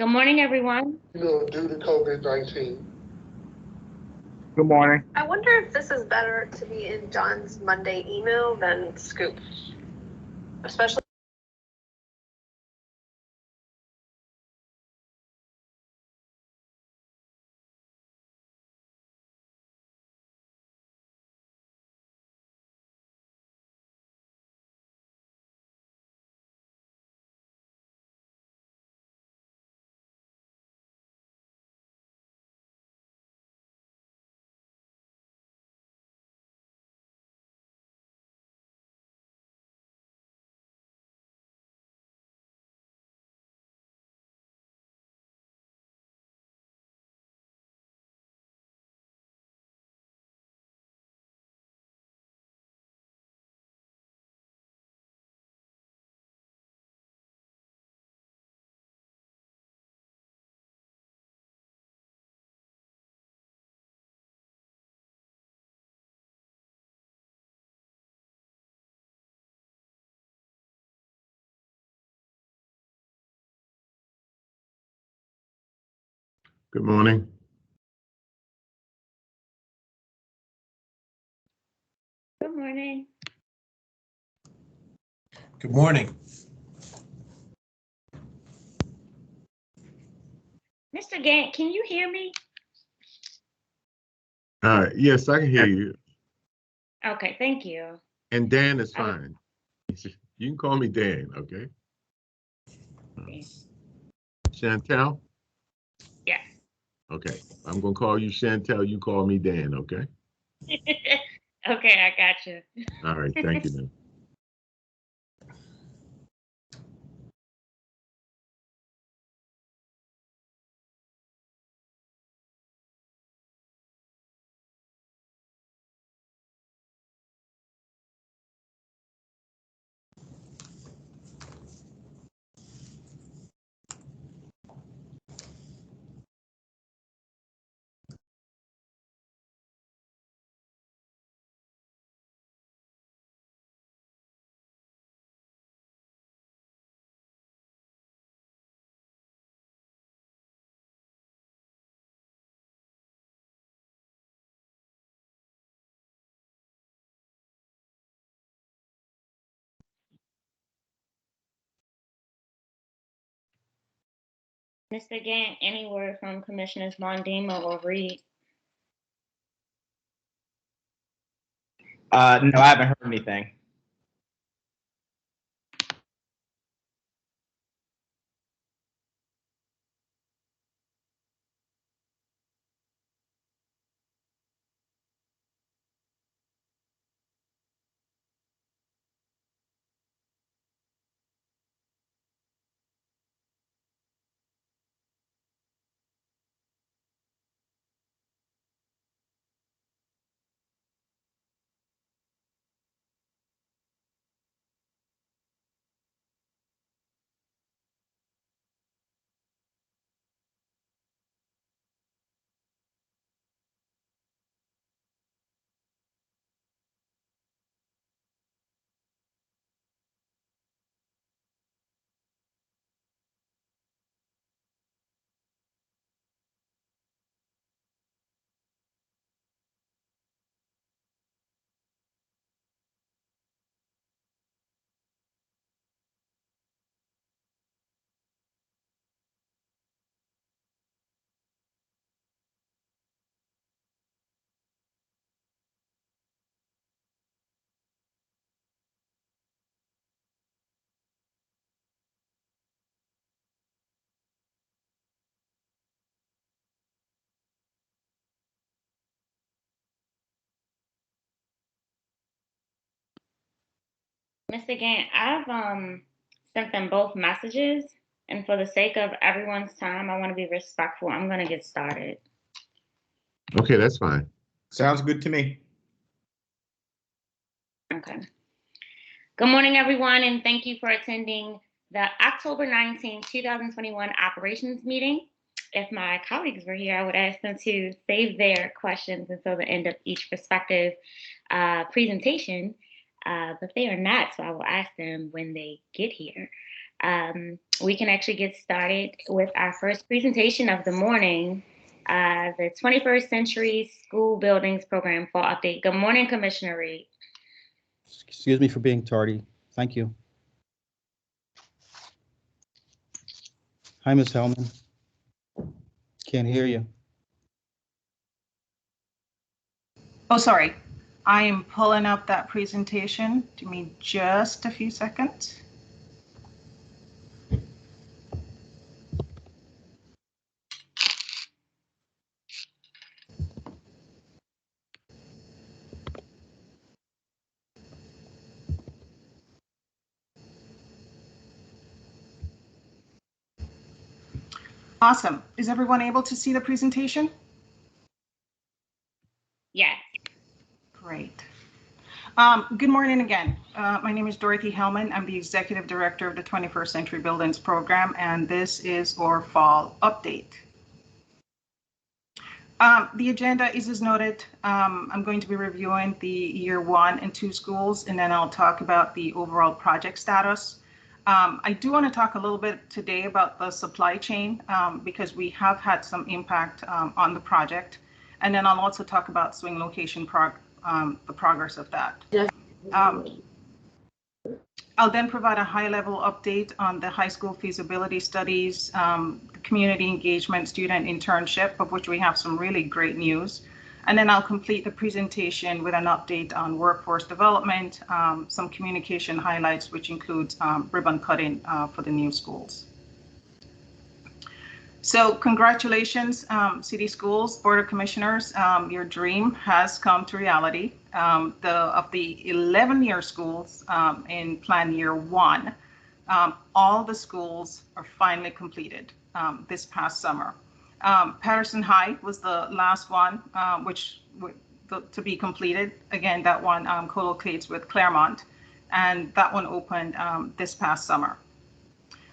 Good morning, everyone. Due to COVID-19. Good morning. I wonder if this is better to be in John's Monday email than Scoop, especially. Good morning. Good morning. Good morning. Mr. Gant, can you hear me? Yes, I can hear you. Okay, thank you. And Dan is fine. You can call me Dan, okay? Chantel? Yes. Okay. I'm going to call you Chantel. You call me Dan, okay? Okay, I got you. All right. Thank you, then. Mr. Gant, any word from Commissioners Mondema or Reed? No, I haven't heard anything. Mr. Gant, I've sent them both messages, and for the sake of everyone's time, I want to be respectful. I'm going to get started. Okay, that's fine. Sounds good to me. Okay. Good morning, everyone, and thank you for attending the October 19, 2021 operations meeting. If my colleagues were here, I would ask them to save their questions until the end of each respective presentation, but they are not, so I will ask them when they get here. we can actually get started with our first presentation of the morning, the 21st Century School Buildings Program Fall Update. Good morning, Commissioner Reed. Excuse me for being tardy. Thank you. Hi, Ms. Hellman. Can't hear you. Oh, sorry. I am pulling up that presentation. Give me just a few seconds. Awesome. Is everyone able to see the presentation? Yes. Great. Good morning again. My name is Dorothy Hellman. I'm the Executive Director of the 21st Century Buildings Program, and this is our fall update. The agenda is as noted. I'm going to be reviewing the year 1 and 2 schools, and then I'll talk about the overall project status. I do want to talk a little bit today about the supply chain because we have had some impact on the project. And then I'll also talk about swing location, the progress of that. I'll then provide a high-level update on the high school feasibility studies, the community engagement student internship, of which we have some really great news. And then I'll complete the presentation with an update on workforce development, some communication highlights, which includes ribbon cutting for the new schools. So congratulations, City Schools, Board of Commissioners, your dream has come to reality. Of the 11-year schools in Plan Year 1, all the schools are finally completed this past summer. Patterson High was the last one, to be completed. Again, that one co-locates with Claremont, and that one opened this past summer.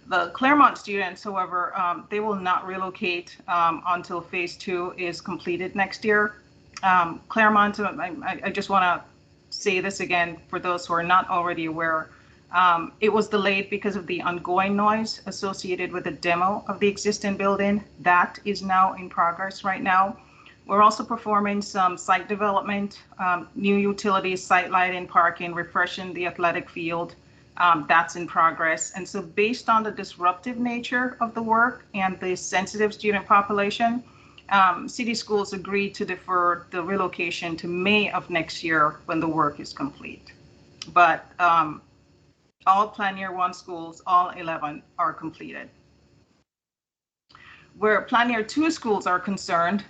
The Claremont students, however, they will not relocate until phase 2 is completed next year. Claremont, I just want to say this again for those who are not already aware. It was delayed because of the ongoing noise associated with the demo of the existing building. That is now in progress right now. We're also performing some site development, new utilities, site lighting, parking, refreshing the athletic field. That's in progress. And so based on the disruptive nature of the work and the sensitive student population, City Schools agreed to defer the relocation to May of next year when the work is complete. But all Plan Year 1 schools, all 11, are completed. Where Plan Year 2 schools are concerned,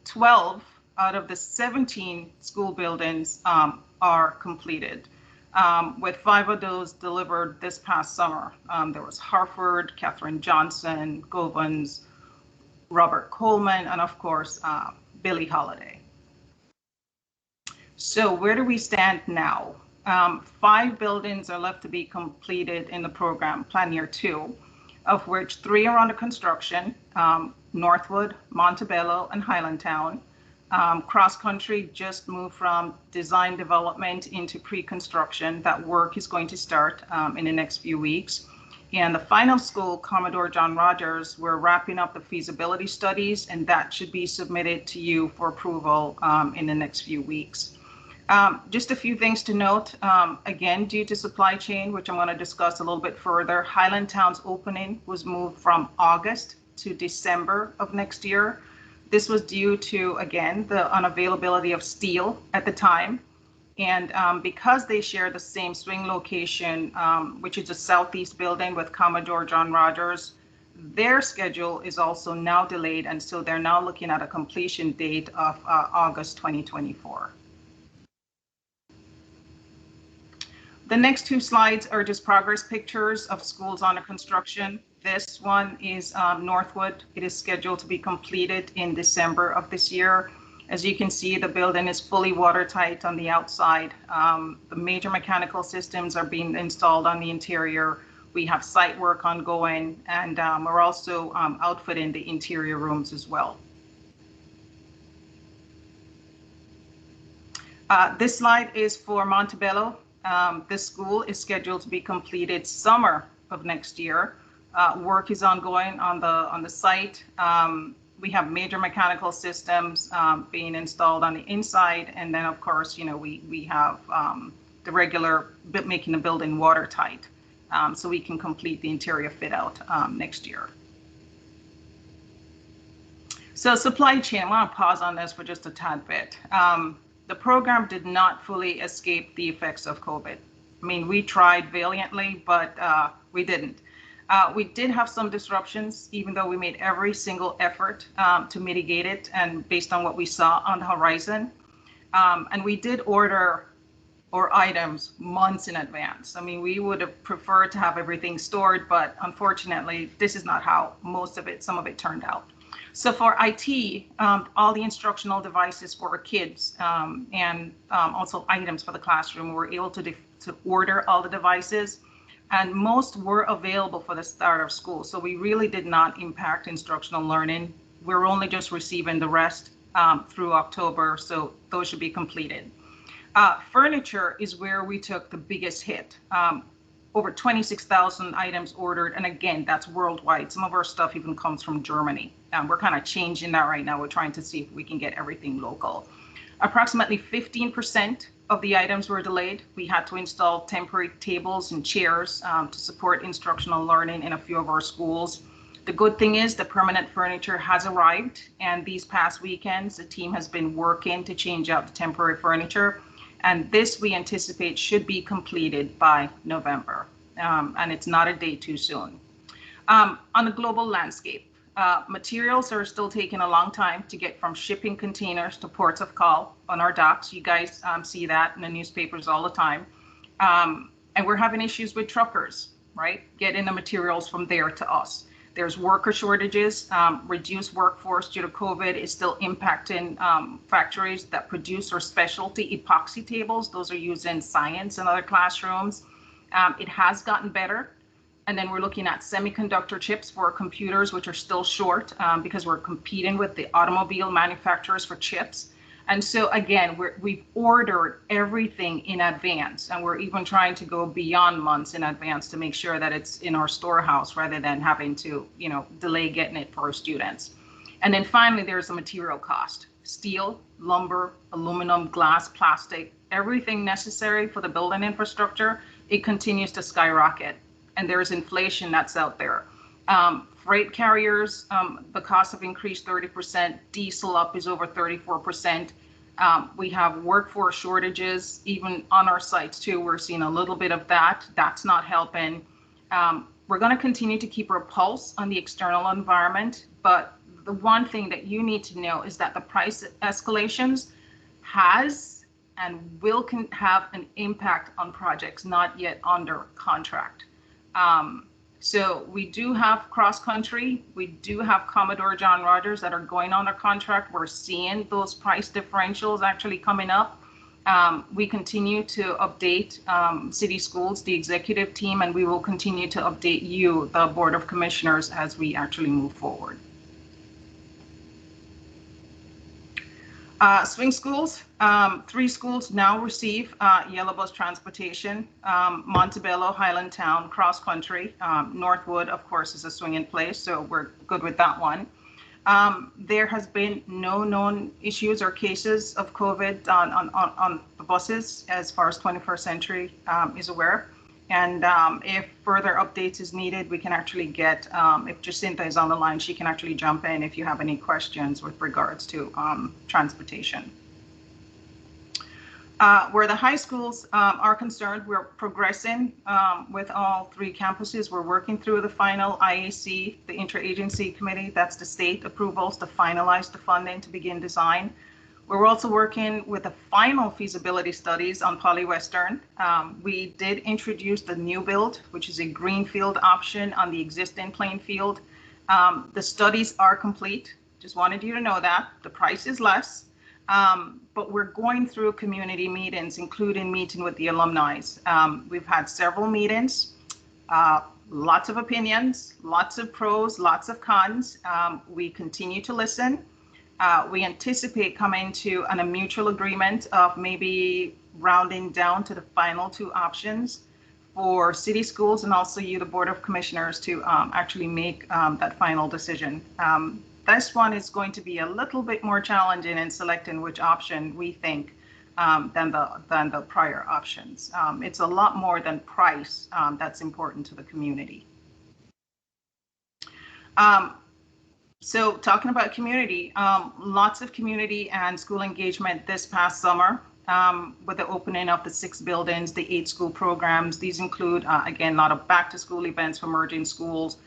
12 out of the 17 school buildings are completed. With 5 of those delivered this past summer. There was Hartford, Katherine Johnson, Govans, Robert Coleman, and of course, Billie Holiday. So where do we stand now? 5 buildings are left to be completed in the program, Plan Year 2, of which 3 are under construction, Northwood, Montebello, and Highlandtown. Cross Country just moved from design development into pre-construction. That work is going to start in the next few weeks. And the final school, Commodore John Rogers, we're wrapping up the feasibility studies, and that should be submitted to you for approval in the next few weeks. Just a few things to note. Again, due to supply chain, which I'm going to discuss a little bit further, Highlandtown's opening was moved from August to December of next year. This was due to, again, the unavailability of steel at the time. And because they share the same swing location, which is a southeast building with Commodore John Rogers, their schedule is also now delayed. And so they're now looking at a completion date of August 2024. The next 2 slides are just progress pictures of schools under construction. This one is Northwood. It is scheduled to be completed in December of this year. As you can see, the building is fully watertight on the outside. The major mechanical systems are being installed on the interior. We have site work ongoing, and we're also outfitting the interior rooms as well. This slide is for Montebello. This school is scheduled to be completed summer of next year. Work is ongoing on the site. We have major mechanical systems being installed on the inside, and then of course, we have the regular making the building watertight, so we can complete the interior fit out next year. So supply chain, I want to pause on this for just a tad bit. The program did not fully escape the effects of COVID. I mean, we tried valiantly, but we didn't. We did have some disruptions, even though we made every single effort to mitigate it, and based on what we saw on the horizon. And we did order our items months in advance. I mean, we would have preferred to have everything stored, but unfortunately, this is not how some of it turned out. So for IT, all the instructional devices for our kids and also items for the classroom, we were able to order all the devices, and most were available for the start of school. So we really did not impact instructional learning. We're only just receiving the rest through October, so those should be completed. Furniture is where we took the biggest hit. Over 26,000 items ordered, and again, that's worldwide. Some of our stuff even comes from Germany. We're kind of changing that right now. We're trying to see if we can get everything local. Approximately 15% of the items were delayed. We had to install temporary tables and chairs to support instructional learning in a few of our schools. The good thing is the permanent furniture has arrived, and these past weekends, the team has been working to change out the temporary furniture. And this we anticipate should be completed by November, and it's not a day too soon. On the global landscape, materials are still taking a long time to get from shipping containers to ports of call on our docks. You guys see that in the newspapers all the time. And we're having issues with truckers, right? Getting the materials from there to us. There's worker shortages, reduced workforce due to COVID is still impacting factories that produce our specialty epoxy tables. Those are used in science and other classrooms. It has gotten better. And then we're looking at semiconductor chips for our computers, which are still short because we're competing with the automobile manufacturers for chips. And so again, we've ordered everything in advance, and we're even trying to go beyond months in advance to make sure that it's in our storehouse rather than having to, delay getting it for our students. And then finally, there's the material cost. Steel, lumber, aluminum, glass, plastic, everything necessary for the building infrastructure, it continues to skyrocket. And there's inflation that's out there. Freight carriers, the costs have increased 30%. Diesel up is over 34%. We have workforce shortages, even on our sites too. We're seeing a little bit of that. That's not helping. We're going to continue to keep our pulse on the external environment. But the one thing that you need to know is that the price escalations has and will have an impact on projects not yet under contract. So we do have cross country. We do have Commodore John Rogers that are going under contract. We're seeing those price differentials actually coming up. We continue to update city schools, the executive team, and we will continue to update you, the Board of Commissioners, as we actually move forward. Swing schools, 3 schools now receive yellow bus transportation. Montebello, Highlandtown, Cross Country, Northwood, of course, is a swing in place, so we're good with that one. There has been no known issues or cases of COVID on the buses as far as 21st Century is aware. And if further updates is needed, we can actually get, if Jacinta is on the line, she can actually jump in if you have any questions with regards to transportation. Where the high schools are concerned, we're progressing with all 3 campuses. We're working through the final IAC, the interagency committee, that's the state approvals to finalize the funding to begin design. We're also working with the final feasibility studies on Polywestern. We did introduce the new build, which is a greenfield option on the existing playing field. The studies are complete. Just wanted you to know that. The price is less, but we're going through community meetings, including meeting with the alumni. We've had several meetings, lots of opinions, lots of pros, lots of cons. We continue to listen. We anticipate coming to a mutual agreement of maybe rounding down to the final 2 options for city schools and also you, the Board of Commissioners, to actually make that final decision. This one is going to be a little bit more challenging in selecting which option we think than the prior options. It's a lot more than price that's important to the community. So talking about community, lots of community and school engagement this past summer with the opening of the 6 buildings, the 8 school programs. These include, again, a lot of back to school events for merging schools,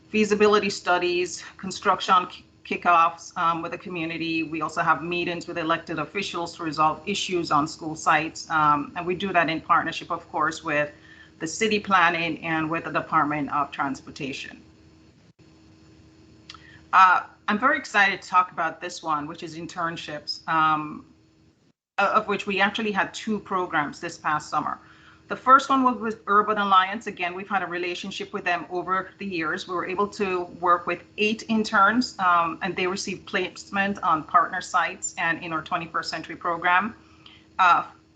feasibility studies, construction kickoffs with the community. We also have meetings with elected officials to resolve issues on school sites. And we do that in partnership, of course, with the city planning and with the Department of Transportation. I'm very excited to talk about this one, which is internships, of which we actually had 2 programs this past summer. The first one was with Urban Alliance. Again, we've had a relationship with them over the years. We were able to work with 8 interns, and they received placement on partner sites and in our 21st Century program.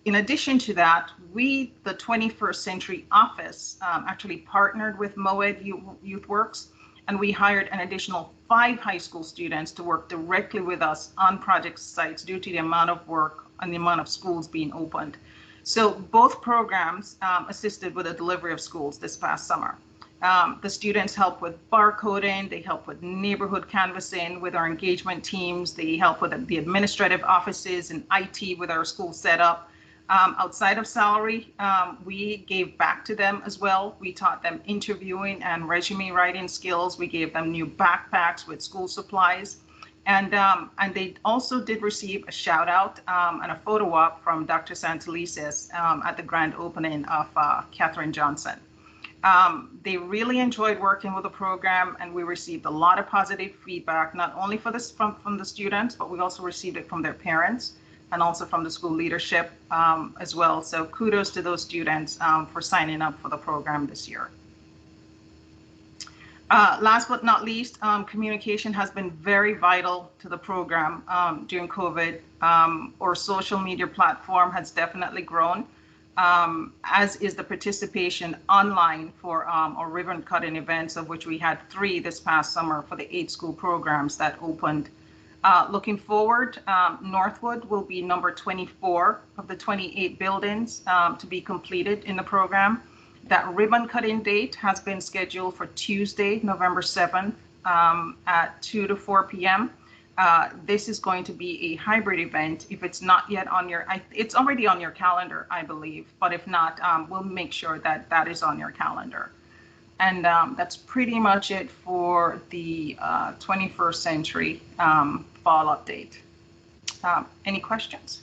In addition to that, we, the 21st Century office, actually partnered with MOED YouthWorks, and we hired an additional 5 high school students to work directly with us on project sites due to the amount of work and the amount of schools being opened. So both programs assisted with the delivery of schools this past summer. The students help with barcoding, they help with neighborhood canvassing with our engagement teams, they help with the administrative offices and IT with our school setup. Outside of salary, we gave back to them as well. We taught them interviewing and resume writing skills. We gave them new backpacks with school supplies. And they also did receive a shout out and a photo op from Dr. Santelises at the grand opening of Katherine Johnson. They really enjoyed working with the program, and we received a lot of positive feedback, not only for this from the students, but we also received it from their parents and also from the school leadership as well. So kudos to those students for signing up for the program this year. Last but not least, communication has been very vital to the program during COVID. Our social media platform has definitely grown, as is the participation online for our ribbon cutting events, of which we had 3 this past summer for the 8 school programs that opened. Looking forward, Northwood will be number 24 of the 28 buildings to be completed in the program. That ribbon cutting date has been scheduled for Tuesday, November 7th at 2 to 4 p.m. This is going to be a hybrid event. If it's not yet on your, it's already on your calendar, I believe, but if not, we'll make sure that that is on your calendar. And that's pretty much it for the 21st Century fall update. Any questions?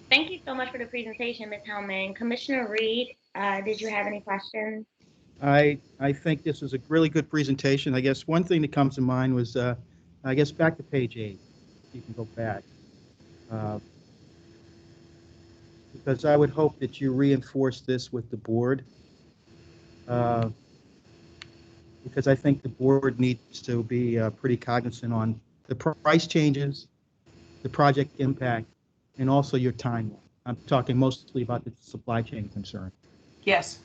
Thank you so much for the presentation, Ms. Hellman. Commissioner Reed, did you have any questions? I think this is a really good presentation. I guess one thing that comes to mind was, I guess back to page 8, you can go back. Because I would hope that you reinforce this with the board. Because I think the board needs to be pretty cognizant on the price changes, the project impact, and also your timeline. I'm talking mostly about the supply chain concern. Yes.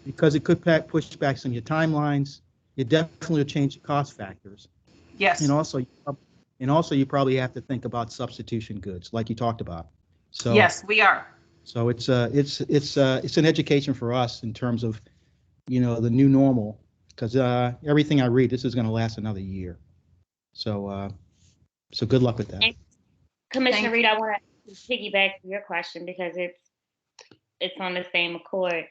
Because it could push back some of your timelines. It definitely will change the cost factors. Yes. And also you probably have to think about substitution goods, like you talked about. So yes, we are. So it's an education for us in terms of, the new normal, because everything I read, this is going to last another year. So good luck with that. And Commissioner Reed, I want to piggyback to your question because it's on the same accord.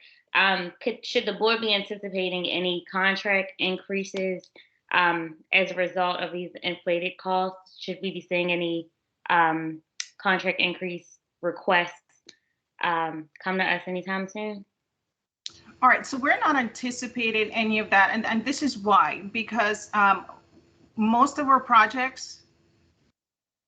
Should the board be anticipating any contract increases as a result of these inflated costs? Should we be seeing any contract increase requests come to us anytime soon? All right, so we're not anticipating any of that, and this is why, because most of our projects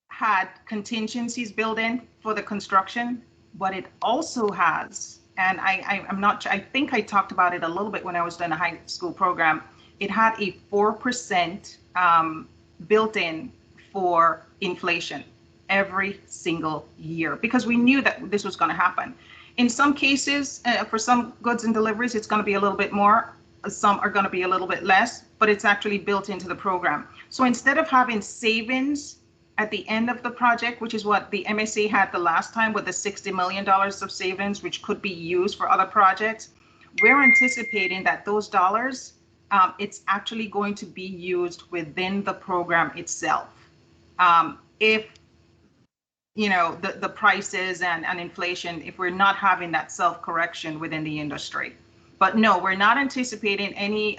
had contingencies built in for the construction, but it also has, and I'm not, I think I talked about it a little bit when I was doing a high school program, it had a 4% built in for inflation. every single year because we knew that this was going to happen. In some cases, for some goods and deliveries, it's going to be a little bit more. Some are going to be a little bit less, but it's actually built into the program. So instead of having savings at the end of the project, which is what the MSA had the last time with the $60 million of savings, which could be used for other projects, we're anticipating that those dollars, it's actually going to be used within the program itself. If the prices and inflation, if we're not having that self-correction within the industry. But no, we're not anticipating any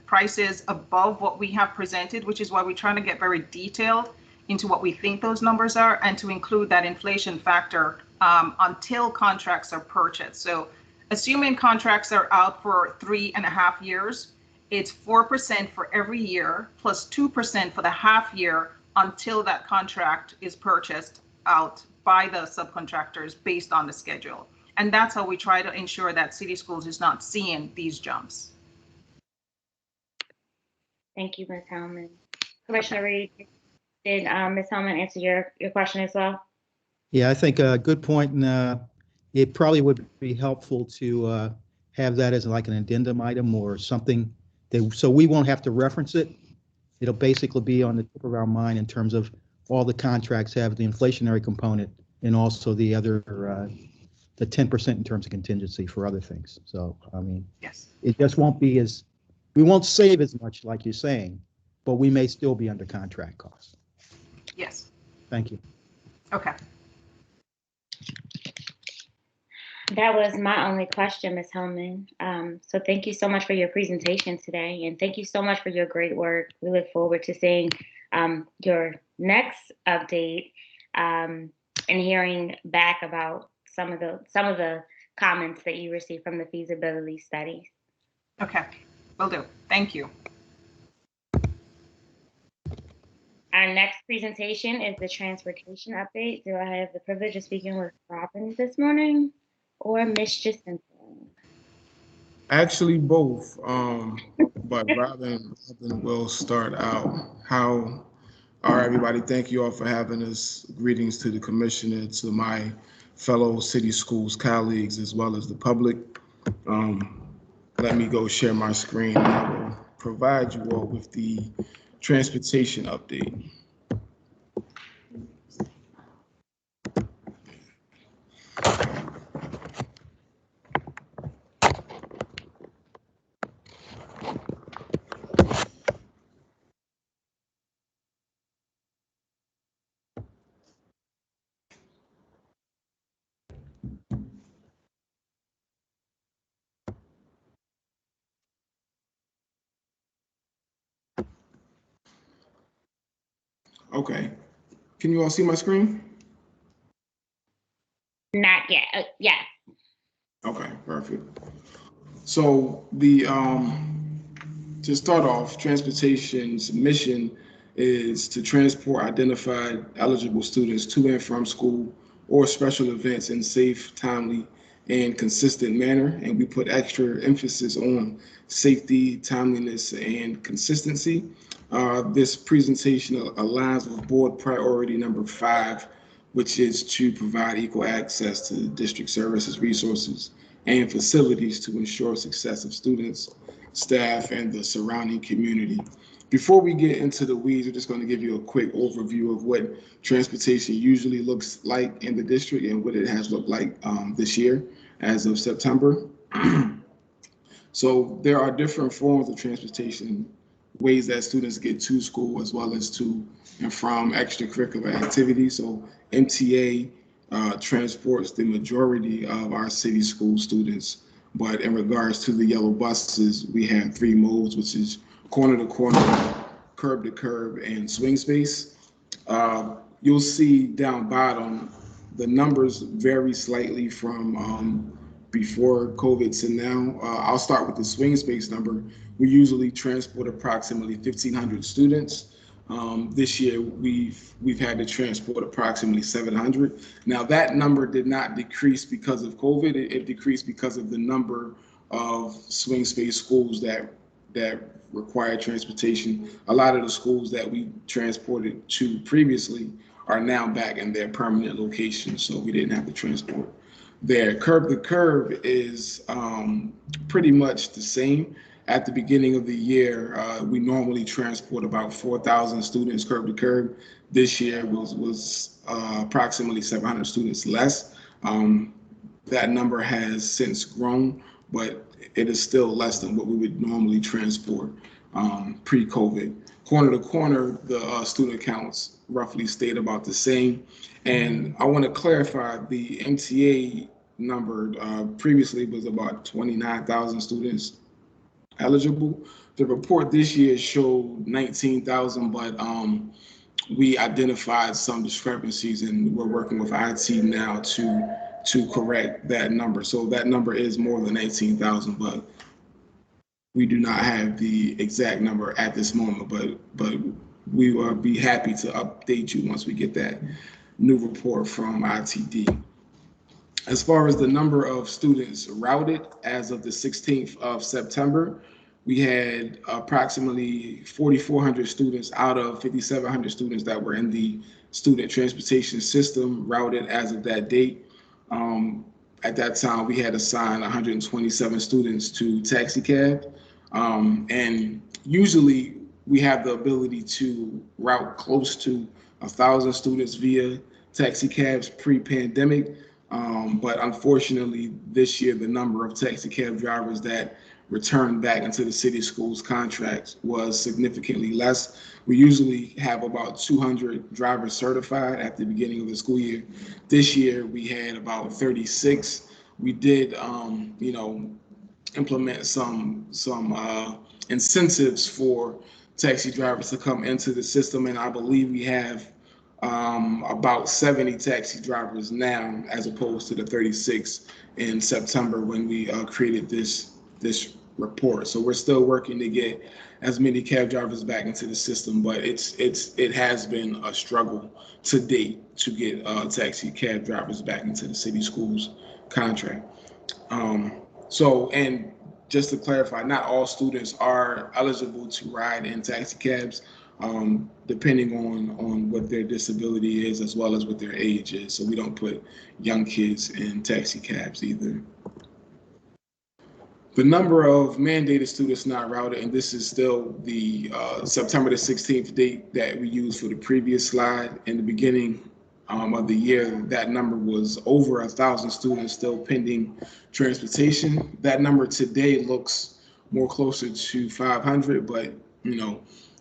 prices above what we have presented, which is why we're trying to get very detailed into what we think those numbers are and to include that inflation factor until contracts are purchased. So assuming contracts are out for 3.5 years, it's 4% for every year plus 2% for the half year until that contract is purchased out by the subcontractors based on the schedule. And that's how we try to ensure that City Schools is not seeing these jumps. Thank you, Ms. Hellman. Commissioner Reed, did Ms. Hellman answer your question as well? Yeah, I think a good point, and it probably would be helpful to have that as like an addendum item or something so we won't have to reference it. It'll basically be on the tip of our mind in terms of all the contracts have the inflationary component and also the other, the 10% in terms of contingency for other things. So, I mean, yes, it just won't be we won't save as much like you're saying, but we may still be under contract costs. yes. Thank you. Okay. That was my only question, Ms. Hellman. So thank you so much for your presentation today, and thank you so much for your great work. We look forward to seeing your next update and hearing back about some of the comments that you received from the feasibility studies. Okay, will do. Thank you. Our next presentation is the transportation update. Do I have the privilege of speaking with Robin this morning or Ms. Justin? Actually, both. But Robin will start out. How are everybody? Thank you all for having us. Greetings to the commissioner, to my fellow city schools colleagues, as well as the public. Let me go share my screen and I will provide you all with the transportation update. Okay, can you all see my screen? Not yet. Yes. Okay, perfect. So to start off, transportation's mission is to transport identified eligible students to and from school or special events in safe, timely, and consistent manner. And we put extra emphasis on safety, timeliness, and consistency. This presentation aligns with board priority number 5, which is to provide equal access to district services, resources, and facilities to ensure success of students, staff, and the surrounding community. Before we get into the weeds, we're just going to give you a quick overview of what transportation usually looks like in the district and what it has looked like this year as of September. So there are different forms of transportation, ways that students get to school as well as to and from extracurricular activities. So MTA transports the majority of our city school students. But in regards to the yellow buses, we have 3 modes, which is corner to corner, curb to curb, and swing space. You'll see down bottom, the numbers vary slightly from before COVID to now. I'll start with the swing space number. We usually transport approximately 1,500 students. This year, we've had to transport approximately 700. Now, that number did not decrease because of COVID. It decreased because of the number of swing space schools that require transportation. A lot of the schools that we transported to previously are now back in their permanent location, so we didn't have to transport there. Curb to curb is pretty much the same. At the beginning of the year, we normally transport about 4,000 students curb to curb. This year was approximately 700 students less. That number has since grown, but it is still less than what we would normally transport pre-COVID. Corner to corner, the student counts roughly stayed about the same. And I want to clarify, the MTA number previously was about 29,000 students eligible. The report this year showed 19,000, but we identified some discrepancies, and we're working with IT now to correct that number. So that number is more than 18,000, but we do not have the exact number at this moment, but we will be happy to update you once we get that new report from ITD. As far as the number of students routed, as of the 16th of September, we had approximately 4,400 students out of 5,700 students that were in the student transportation system routed as of that date. At that time, we had assigned 127 students to taxi cab. And usually we have the ability to route close to 1,000 students via taxi cabs pre-pandemic. But unfortunately, this year, the number of taxi cab drivers that returned back into the city schools contracts was significantly less. We usually have about 200 drivers certified at the beginning of the school year. This year, we had about 36. We did, implement some incentives for taxi drivers to come into the system, and I believe we have about 70 taxi drivers now, as opposed to the 36 in September when we created this report. So we're still working to get as many cab drivers back into the system, but it has been a struggle to date to get taxi cab drivers back into the city schools contract. And just to clarify, not all students are eligible to ride in taxi cabs, depending on what their disability is as well as what their age is. So we don't put young kids in taxi cabs either. The number of mandated students not routed, and this is still the September the 16th date that we used for the previous slide. In the beginning of the year, that number was over 1,000 students still pending transportation. That number today looks more closer to 500, but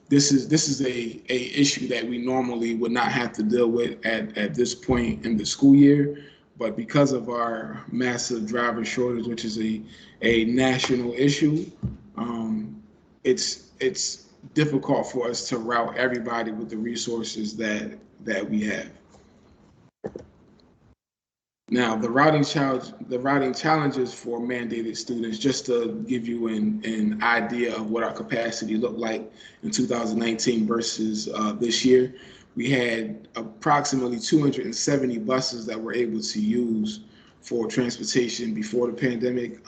this is a issue that we normally would not have to deal with at this point in the school year. But because of our massive driver shortage, which is a national issue, it's difficult for us to route everybody with the resources that we have. Now, the routing challenges for mandated students, just to give you an idea of what our capacity looked like in 2019 versus this year, we had approximately 270 buses that we're able to use for transportation before the pandemic.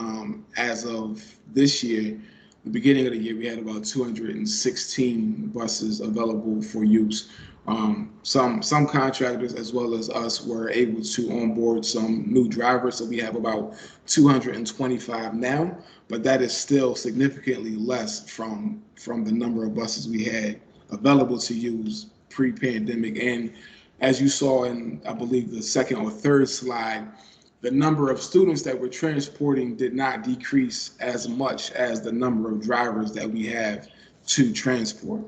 As of this year, the beginning of the year, we had about 216 buses available for use. Some contractors as well as us were able to onboard some new drivers, so we have about 225 now, but that is still significantly less from the number of buses we had available to use pre-pandemic. And as you saw in, I believe, the second or third slide, the number of students that we're transporting did not decrease as much as the number of drivers that we have to transport.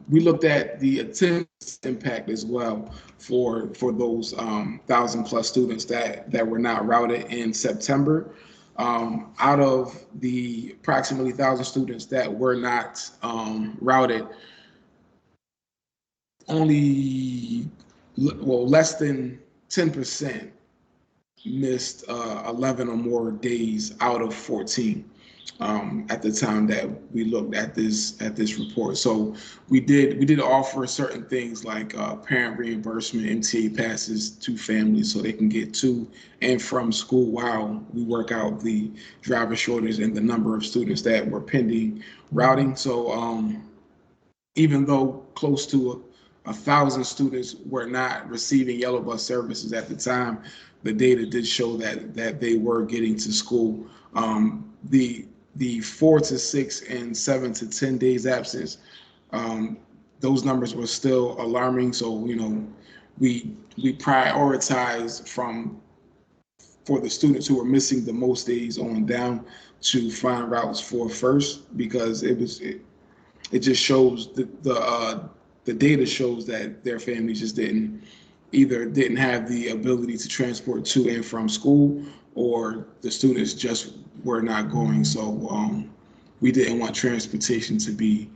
We looked at the attendance impact as well for those 1,000+ students that were not routed in September. Out of the approximately 1,000 students that were not routed, only less than 10% missed 11 or more days out of 14 at the time that we looked at this report. So we did offer certain things like parent reimbursement, MTA passes to families so they can get to and from school while we work out the driver shortage and the number of students that were pending routing. So even though close to 1,000 students were not receiving yellow bus services at the time, the data did show that they were getting to school. The 4 to 6 and 7 to 10 days absence, those numbers were still alarming. So, you know, we prioritize for the students who were missing the most days on down to find routes for first, because it just shows the data shows that their families just didn't have the ability to transport to and from school, or the students just were not going. So we didn't want transportation to be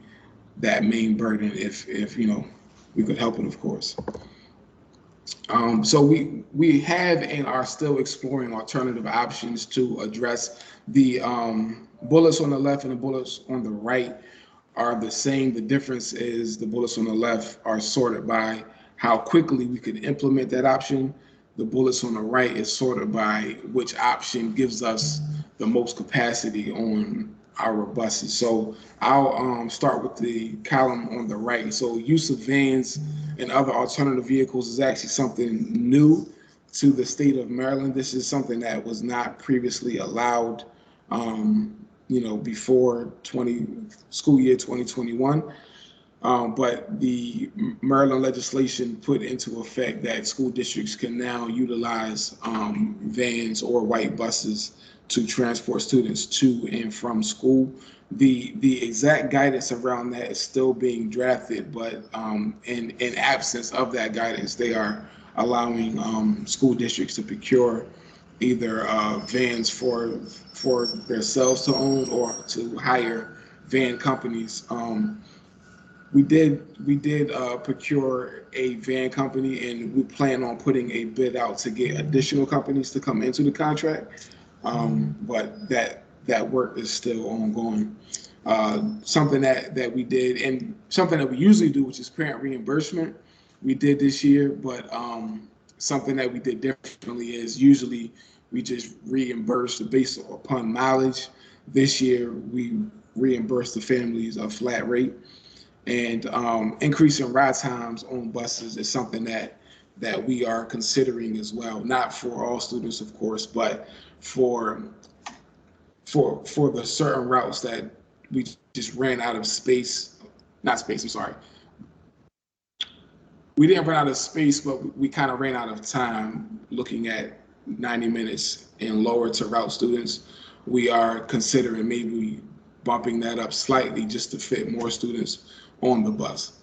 that main burden if you know, we could help it, of course. So we have and are still exploring alternative options to address the bullets on the left and the bullets on the right are the same. The difference is the bullets on the left are sorted by how quickly we could implement that option. The bullets on the right is sorted by which option gives us the most capacity on our buses. So I'll start with the column on the right. So use of vans and other alternative vehicles is actually something new to the state of Maryland. This is something that was not previously allowed, you know, before school year 2021. But the Maryland legislation put into effect that school districts can now utilize vans or white buses to transport students to and from school. The exact guidance around that is still being drafted, but in absence of that guidance, they are allowing school districts to procure either vans for themselves to own or to hire van companies. We did procure a van company, and we plan on putting a bid out to get additional companies to come into the contract. But that work is still ongoing. Something that we did, and something that we usually do, which is parent reimbursement, we did this year. But something that we did differently is usually we just reimburse based upon mileage. This year we reimburse the families a flat rate. And increasing ride times on buses is something that we are considering as well. Not for all students, of course, but for the certain routes that we just ran out of space. Not space, I'm sorry. We didn't run out of space, but we kind of ran out of time looking at 90 minutes and lower to route students. We are considering maybe bumping that up slightly just to fit more students on the bus.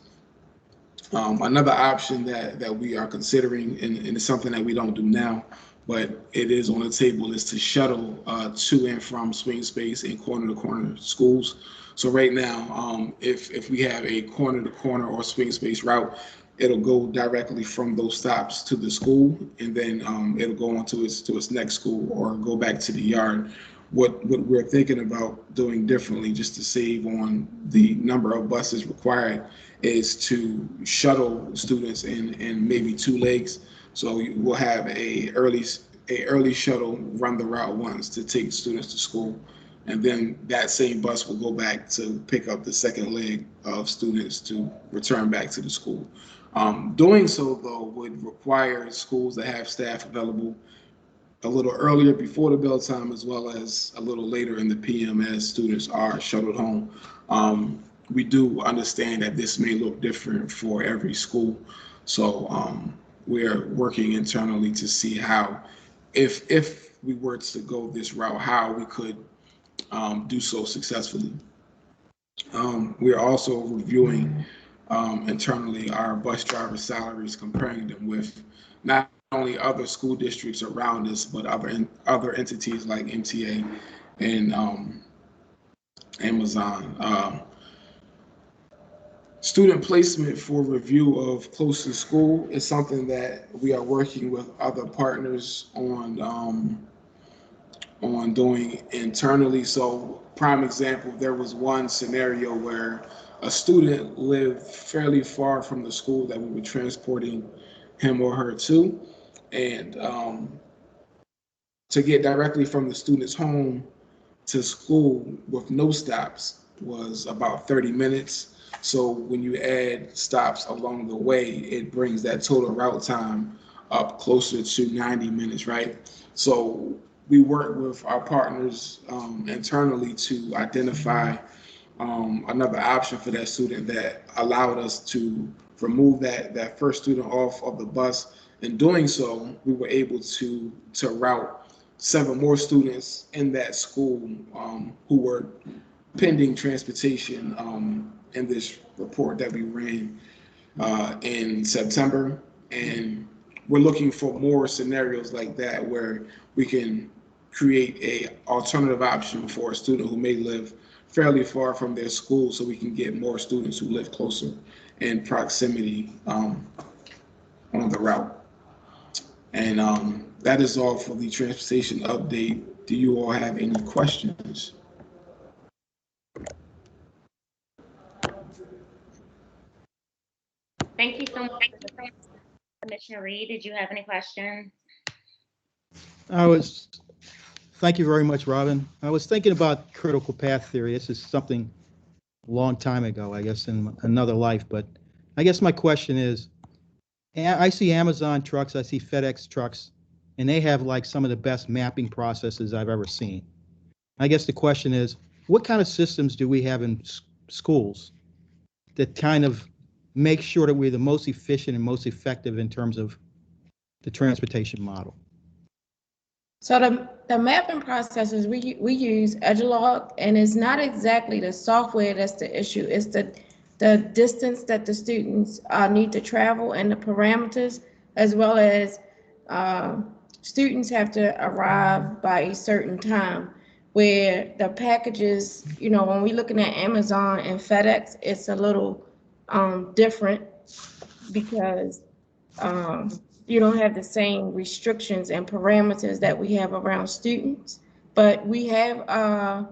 Another option that we are considering, and it's something that we don't do now, but it is on the table, is to shuttle to and from swing space and corner-to-corner schools. So right now, if we have a corner-to-corner or swing space route, it'll go directly from those stops to the school, and then it'll go on to its next school or go back to the yard. What we're thinking about doing differently, just to save on the number of buses required, is to shuttle students in maybe 2 legs. So we'll have a early shuttle run the route once to take students to school, and then that same bus will go back to pick up the second leg of students to return back to the school. Doing so, though, would require schools to have staff available a little earlier before the bell time, as well as a little later in the PM as students are shuttled home. We do understand that this may look different for every school, so we're working internally to see how, if we were to go this route, how we could do so successfully. We are also reviewing internally our bus driver salaries, comparing them with not only other school districts around us, but other entities like MTA and Amazon. Student placement for review of close to school is something that we are working with other partners on doing internally. So prime example, there was one scenario where a student lived fairly far from the school that we were transporting him or her to, and to get directly from the student's home to school with no stops was about 30 minutes. So when you add stops along the way, it brings that total route time up closer to 90 minutes, right? So we work with our partners internally to identify another option for that student that allowed us to remove that first student off of the bus. In doing so, we were able to route 7 more students in that school who were pending transportation in this report that we ran in September. And we're looking for more scenarios like that where we can create a alternative option for a student who may live fairly far from their school, so we can get more students who live closer in proximity on the route. And that is all for the transportation update. Do you all have any questions? Thank you so much, Commissioner Reed. Did you have any questions? Thank you very much, Robin. I was thinking about critical path theory. This is something a long time ago, I guess, in another life. But I guess my question is, I see Amazon trucks, I see FedEx trucks, and they have like some of the best mapping processes I've ever seen. I guess the question is, what kind of systems do we have in schools that kind of make sure that we're the most efficient and most effective in terms of the transportation model? So the mapping processes, we use Edgelog, and it's not exactly the software that's the issue. It's the distance that the students need to travel and the parameters, as well as students have to arrive by a certain time, where the packages, you know, when we're looking at Amazon and FedEx, it's a little different because you don't have the same restrictions and parameters that we have around students. But we are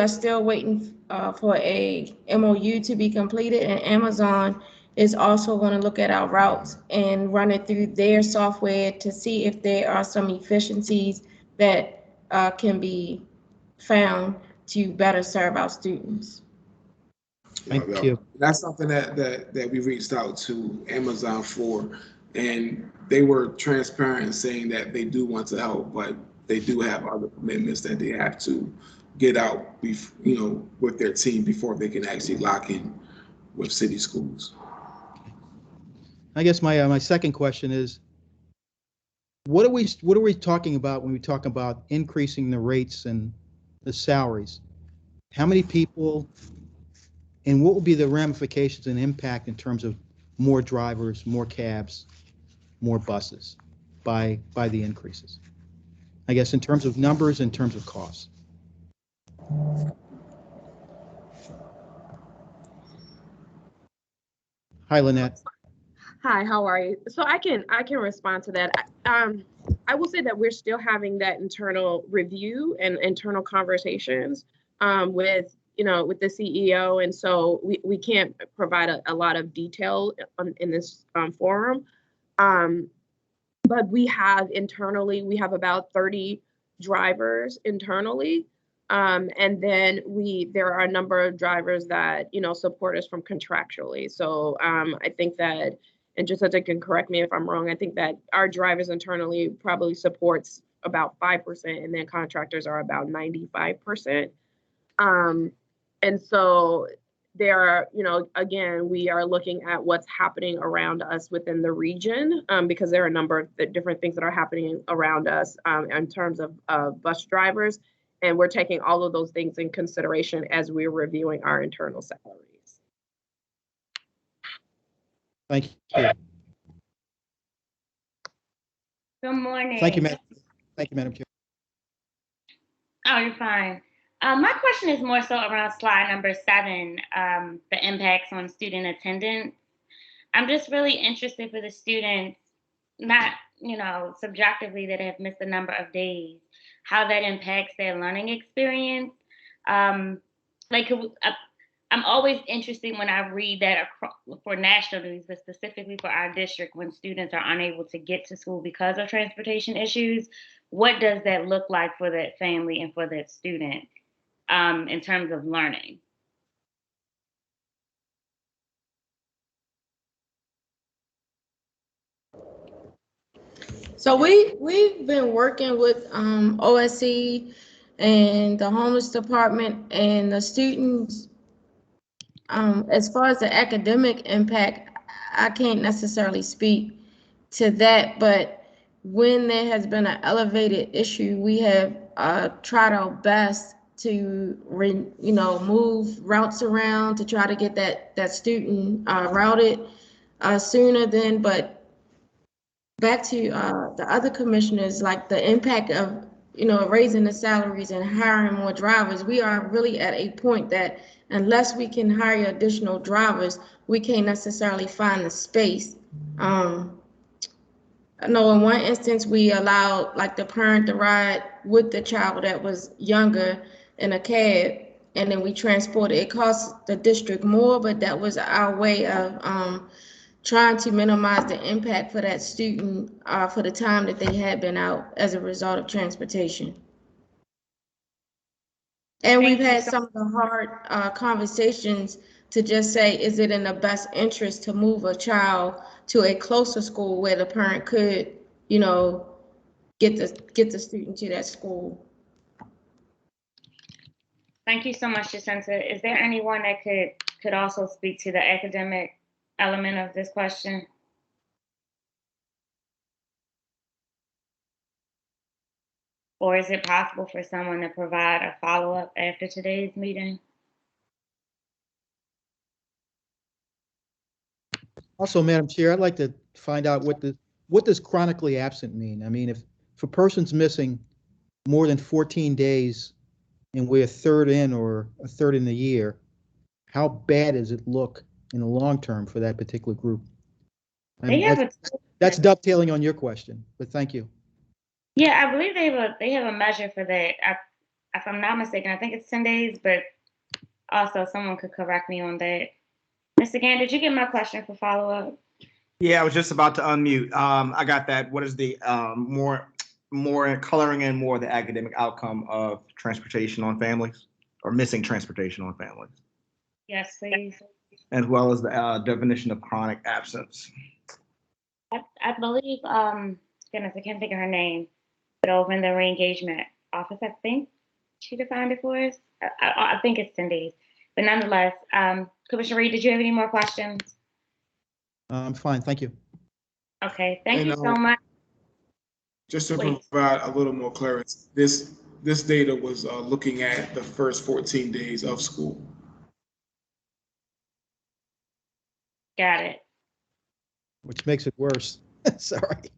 still waiting for a MOU to be completed, and Amazon is also going to look at our routes and run it through their software to see if there are some efficiencies that can be found to better serve our students. Thank you. That's something that we reached out to Amazon for, and they were transparent in saying that they do want to help, but they do have other commitments that they have to get out, you know, with their team before they can actually lock in with city schools. I guess my second question is, what are we talking about when we talk about increasing the rates and the salaries? How many people, and what will be the ramifications and impact in terms of more drivers, more cabs, more buses by the increases? I guess in terms of numbers, in terms of costs. Hi, Lynette. Hi, how are you? So I can respond to that. I will say that we're still having that internal review and internal conversations with the CEO, and so we can't provide a lot of detail in this forum. But we have about 30 drivers internally. And then there are a number of drivers that, support us from contractually. So I think that, and just so they can correct me if I'm wrong, I think that our drivers internally probably supports about 5%, and then contractors are about 95%. And so there are, again, we are looking at what's happening around us within the region, because there are a number of different things that are happening around us in terms of bus drivers. And we're taking all of those things in consideration as we're reviewing our internal salaries. Thank you. Good morning. Thank you, Madam Chair. Oh, you're fine. My question is more so around slide number 7, the impacts on student attendance. I'm just really interested for the students, not, subjectively that have missed a number of days, how that impacts their learning experience. I'm always interested when I read that for national news, but specifically for our district, when students are unable to get to school because of transportation issues, what does that look like for that family and for that student in terms of learning? So we've been working with OSC and the homeless department and the students. As far as the academic impact, I can't necessarily speak to that, but when there has been an elevated issue, we have tried our best to move routes around to try to get that student routed sooner than. But back to the other commissioners, like the impact of raising the salaries and hiring more drivers, we are really at a point that unless we can hire additional drivers, we can't necessarily find the space. I know in one instance we allowed like the parent to ride with the child that was younger in a cab, and then we transported. It cost the district more, but that was our way of trying to minimize the impact for that student for the time that they had been out as a result of transportation. And we've had some of the hard conversations to just say, is it in the best interest to move a child to a closer school where the parent could, get the student to that school? Thank you so much, Jacinta. Is there anyone that could also speak to the academic element of this question? Or is it possible for someone to provide a follow-up after today's meeting? Also, Madam Chair, I'd like to find out what does chronically absent mean? I mean, if a person's missing more than 14 days and we're a third in or a third in the year, how bad does it look in the long term for that particular group? That's dovetailing on your question, but thank you. Yeah, I believe they have a measure for that. If I'm not mistaken, I think it's 10 days, but also someone could correct me on that. Mr. Gann, did you get my question for follow-up? Yeah, I was just about to unmute. I got that. What is the more coloring in more the academic outcome of transportation on families or missing transportation on families? Yes, please. As well as the definition of chronic absence. I believe, goodness, I can't think of her name, but over in the re-engagement office, I think she defined it for us. I think it's 10 days. But nonetheless, Commissioner Reed, did you have any more questions? I'm fine, thank you. Okay, thank you so much. Just to provide a little more clarity, this data was looking at the first 14 days of school. Got it. Which makes it worse. Sorry.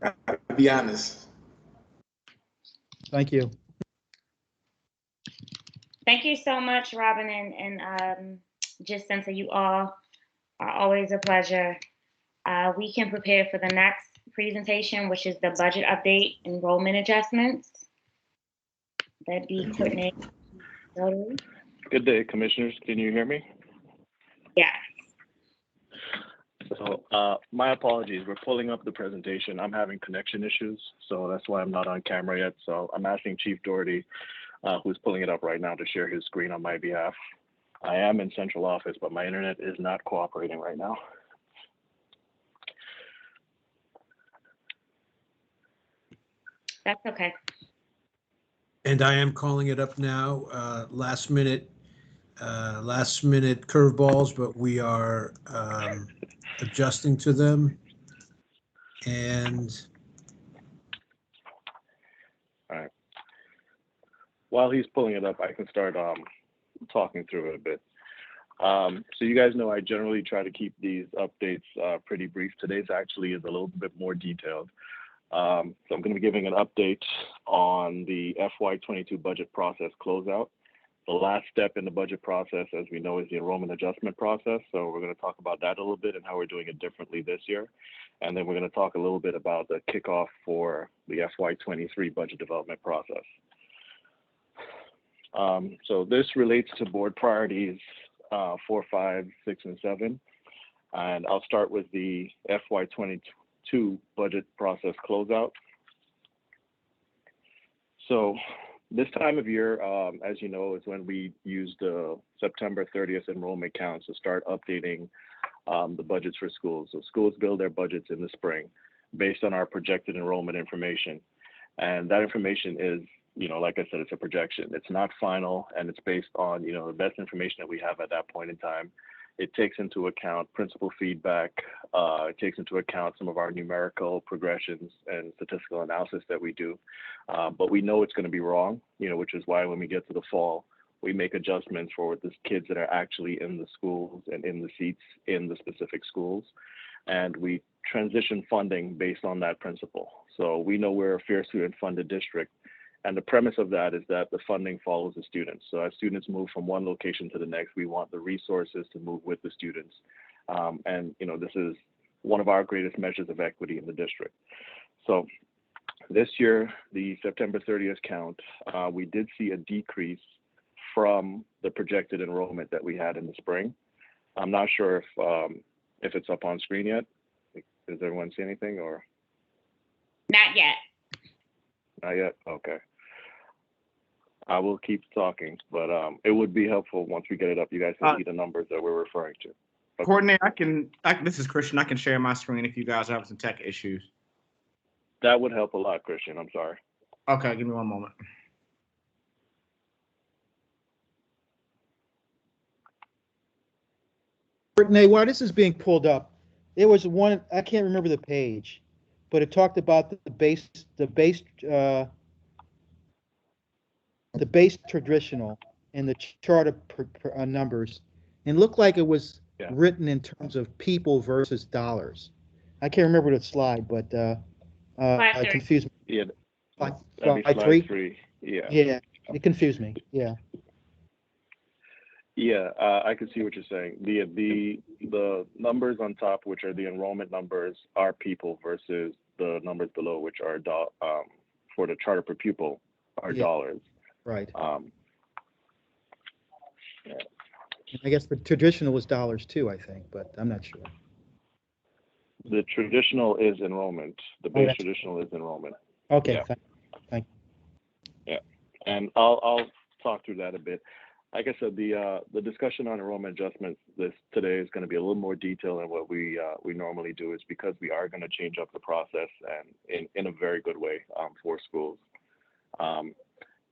I'll be honest. Thank you. Thank you so much, Robin and Jacinta. You all are always a pleasure. We can prepare for the next presentation, which is the budget update enrollment adjustments. That'd be coordinated. Good day, commissioners. Can you hear me? Yeah. So my apologies. We're pulling up the presentation. I'm having connection issues, so that's why I'm not on camera yet. So I'm asking Chief Doherty, who's pulling it up right now, to share his screen on my behalf. I am in central office, but my internet is not cooperating right now. That's okay. And I am calling it up now. Last minute curveballs, but we are adjusting to them. And all right. While he's pulling it up, I can start talking through it a bit. So you guys know I generally try to keep these updates pretty brief. Today's actually is a little bit more detailed. So I'm going to be giving an update on the FY22 budget process closeout. The last step in the budget process, as we know, is the enrollment adjustment process. So we're going to talk about that a little bit and how we're doing it differently this year. And then we're going to talk a little bit about the kickoff for the FY23 budget development process. So this relates to board priorities 4, 5, 6, and 7. And I'll start with the FY22 budget process closeout. So this time of year, as you know, is when we use the September 30th enrollment counts to start updating the budgets for schools. So schools build their budgets in the spring based on our projected enrollment information. And that information is, like I said, it's a projection. It's not final, and it's based on, the best information that we have at that point in time. It takes into account principal feedback. It takes into account some of our numerical progressions and statistical analysis that we do. But we know it's going to be wrong, which is why when we get to the fall, we make adjustments for the kids that are actually in the schools and in the seats in the specific schools. And we transition funding based on that principle. So we know we're a fair student funded district. And the premise of that is that the funding follows the students. So as students move from one location to the next, we want the resources to move with the students. And this is one of our greatest measures of equity in the district. So this year, the September 30th count, we did see a decrease from the projected enrollment that we had in the spring. I'm not sure if it's up on screen yet. Does everyone see anything or? Not yet. Not yet, okay. I will keep talking, but it would be helpful once we get it up. You guys can see the numbers that we're referring to. Okay. Coordinator, this is Christian. I can share my screen if you guys have some tech issues. That would help a lot, Christian. I'm sorry. Okay, give me one moment. Courtney, while this is being pulled up, there was one, I can't remember the page, but it talked about the base traditional and the chart of numbers, and looked like it was written in terms of people versus dollars. I can't remember the slide, but it confused me. Yeah, slide three? Yeah. Yeah, it confused me. Yeah. Yeah, I can see what you're saying. The numbers on top, which are the enrollment numbers, are people versus the numbers below, which are for the charter per pupil, are dollars. Right. Yeah. I guess the traditional was dollars too, I think, but I'm not sure. The traditional is enrollment. The base traditional is enrollment. Okay. Yeah. Thank you. Yeah, and I'll talk through that a bit. Like I said, the discussion on enrollment adjustments today is going to be a little more detailed than what we normally do, is because we are going to change up the process and in a very good way for schools.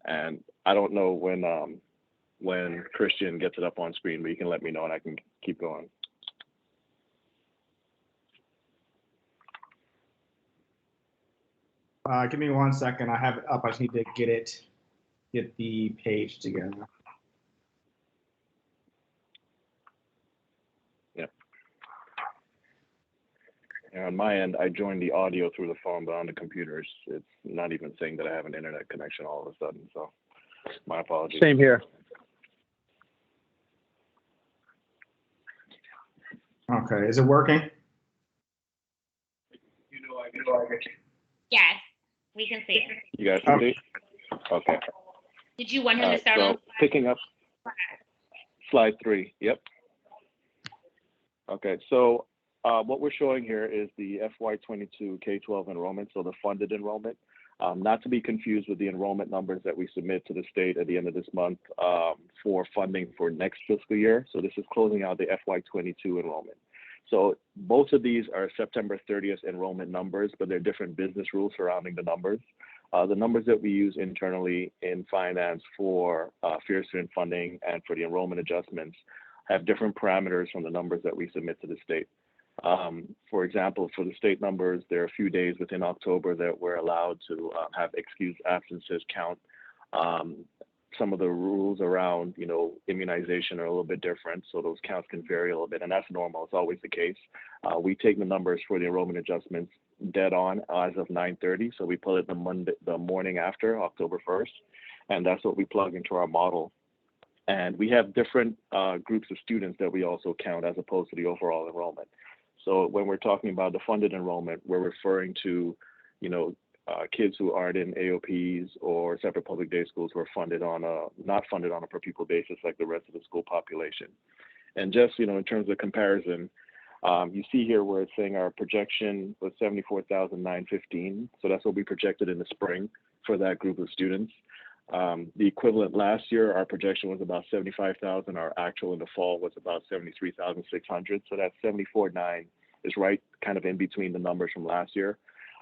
And I don't know when Christian gets it up on screen, but you can let me know and I can keep going. Give me 1 second. I have it up. I just need to get the page together. And on my end, I joined the audio through the phone, but on the computers, it's not even saying that I have an internet connection all of a sudden. So my apologies. Same here. Okay, is it working? Yes, we can see it. You guys can see? Okay. Did you want him to start so on picking up slide 3? Yep. Okay, so what we're showing here is the FY22 K12 enrollment, so the funded enrollment, not to be confused with the enrollment numbers that we submit to the state at the end of this month for funding for next fiscal year. So this is closing out the FY22 enrollment. So both of these are September 30th enrollment numbers, but they're different business rules surrounding the numbers. The numbers that we use internally in finance for fair student funding and for the enrollment adjustments have different parameters from the numbers that we submit to the state. For example, for the state numbers, there are a few days within October that we're allowed to have excused absences count. Some of the rules around, immunization are a little bit different, so those counts can vary a little bit, and that's normal. It's always the case. We take the numbers for the enrollment adjustments dead on as of 9:30, so we pull it the morning after October 1st, and that's what we plug into our model. And we have different groups of students that we also count as opposed to the overall enrollment. So when we're talking about the funded enrollment, we're referring to, kids who aren't in AOPs or separate public day schools who are not funded on a per pupil basis like the rest of the school population. And just, in terms of comparison, you see here where it's saying our projection was 74,915. So that's what we projected in the spring for that group of students. The equivalent last year, our projection was about 75,000. Our actual in the fall was about 73,600. So that 74.9 is right kind of in between the numbers from last year.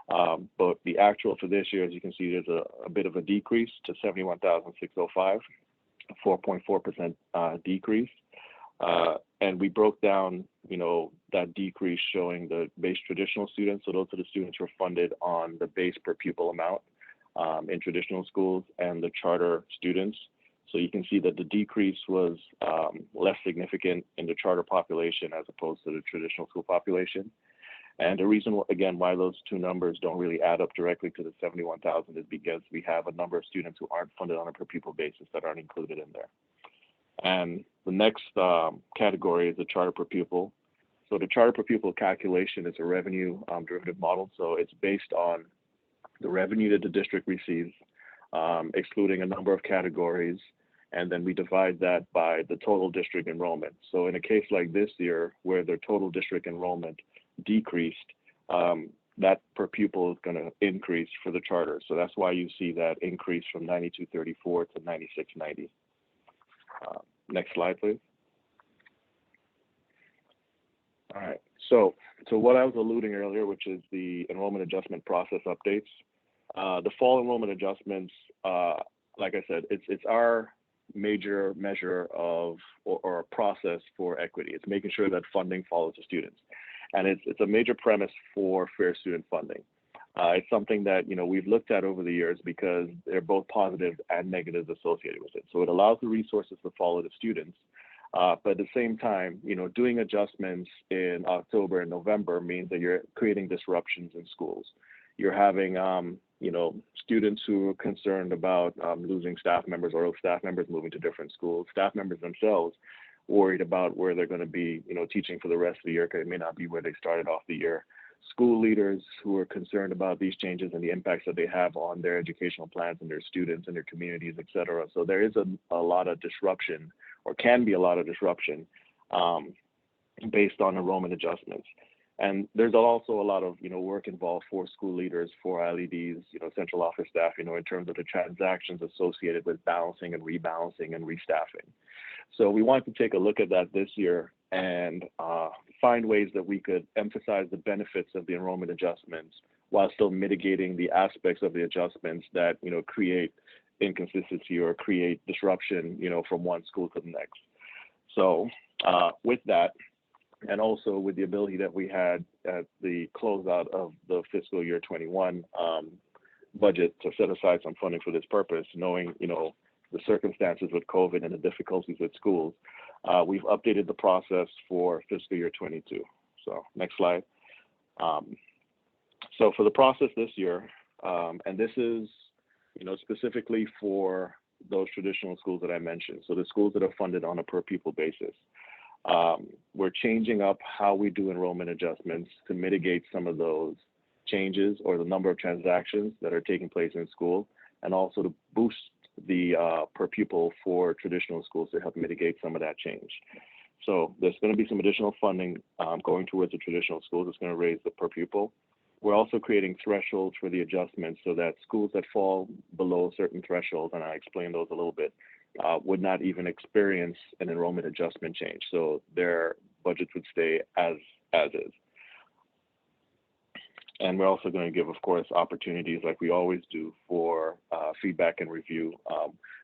But the actual for this year, as you can see, there's a bit of a decrease to 71,605, a 4.4% decrease. And we broke down, that decrease showing the base traditional students. So those are the students who are funded on the base per pupil amount in traditional schools, and the charter students. So you can see that the decrease was less significant in the charter population as opposed to the traditional school population. And the reason, again, why those two numbers don't really add up directly to the 71,000 is because we have a number of students who aren't funded on a per pupil basis that aren't included in there. And the next category is the charter per pupil. So the charter per pupil calculation is a revenue derivative model. So it's based on the revenue that the district receives, excluding a number of categories, and then we divide that by the total district enrollment. So in a case like this year, where the total district enrollment decreased, that per pupil is going to increase for the charter. So that's why you see that increase from 9234 to 9690. Next slide, please. All right, so what I was alluding earlier, which is the enrollment adjustment process updates. The fall enrollment adjustments, like I said, it's our major measure of or a process for equity. It's making sure that funding follows the students. And it's a major premise for fair student funding. It's something that we've looked at over the years because they're both positives and negatives associated with it. So it allows the resources to follow the students, but at the same time, doing adjustments in October and November means that you're creating disruptions in schools. You're having students who are concerned about losing staff members, or staff members moving to different schools, staff members themselves worried about where they're going to be, teaching for the rest of the year, because it may not be where they started off the year. School leaders who are concerned about these changes and the impacts that they have on their educational plans and their students and their communities, et cetera. So there is a lot of disruption, or can be a lot of disruption, based on enrollment adjustments. And there's also a lot of work involved for school leaders, for LEDs, central office staff, in terms of the transactions associated with balancing and rebalancing and restaffing. So we wanted to take a look at that this year and find ways that we could emphasize the benefits of the enrollment adjustments while still mitigating the aspects of the adjustments that create inconsistency or create disruption from one school to the next. So with that, and also with the ability that we had at the closeout of the fiscal year 21 budget to set aside some funding for this purpose, knowing the circumstances with COVID and the difficulties with schools, we've updated the process for fiscal year 22. So next slide. So for the process this year, and this is specifically for those traditional schools that I mentioned, so the schools that are funded on a per pupil basis. We're changing up how we do enrollment adjustments to mitigate some of those changes or the number of transactions that are taking place in school, and also to boost the per pupil for traditional schools to help mitigate some of that change. So there's going to be some additional funding going towards the traditional schools. It's going to raise the per pupil. We're also creating thresholds for the adjustments so that schools that fall below certain thresholds, and I explained those a little bit, would not even experience an enrollment adjustment change. So their budgets would stay as is. And we're also going to give, of course, opportunities like we always do for feedback and review.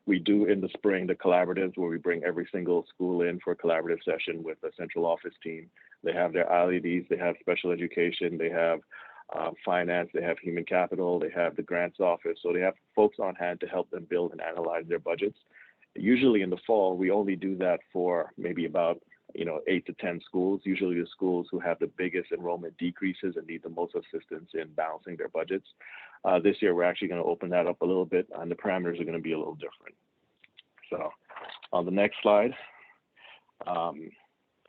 We do in the spring the collaboratives where we bring every single school in for a collaborative session with a central office team. They have their LEDs, they have special education, they have finance, they have human capital, they have the grants office. So they have folks on hand to help them build and analyze their budgets. Usually in the fall, we only do that for maybe about 8 to 10 schools, usually the schools who have the biggest enrollment decreases and need the most assistance in balancing their budgets. This year, we're actually going to open that up a little bit, and the parameters are going to be a little different. So on the next slide,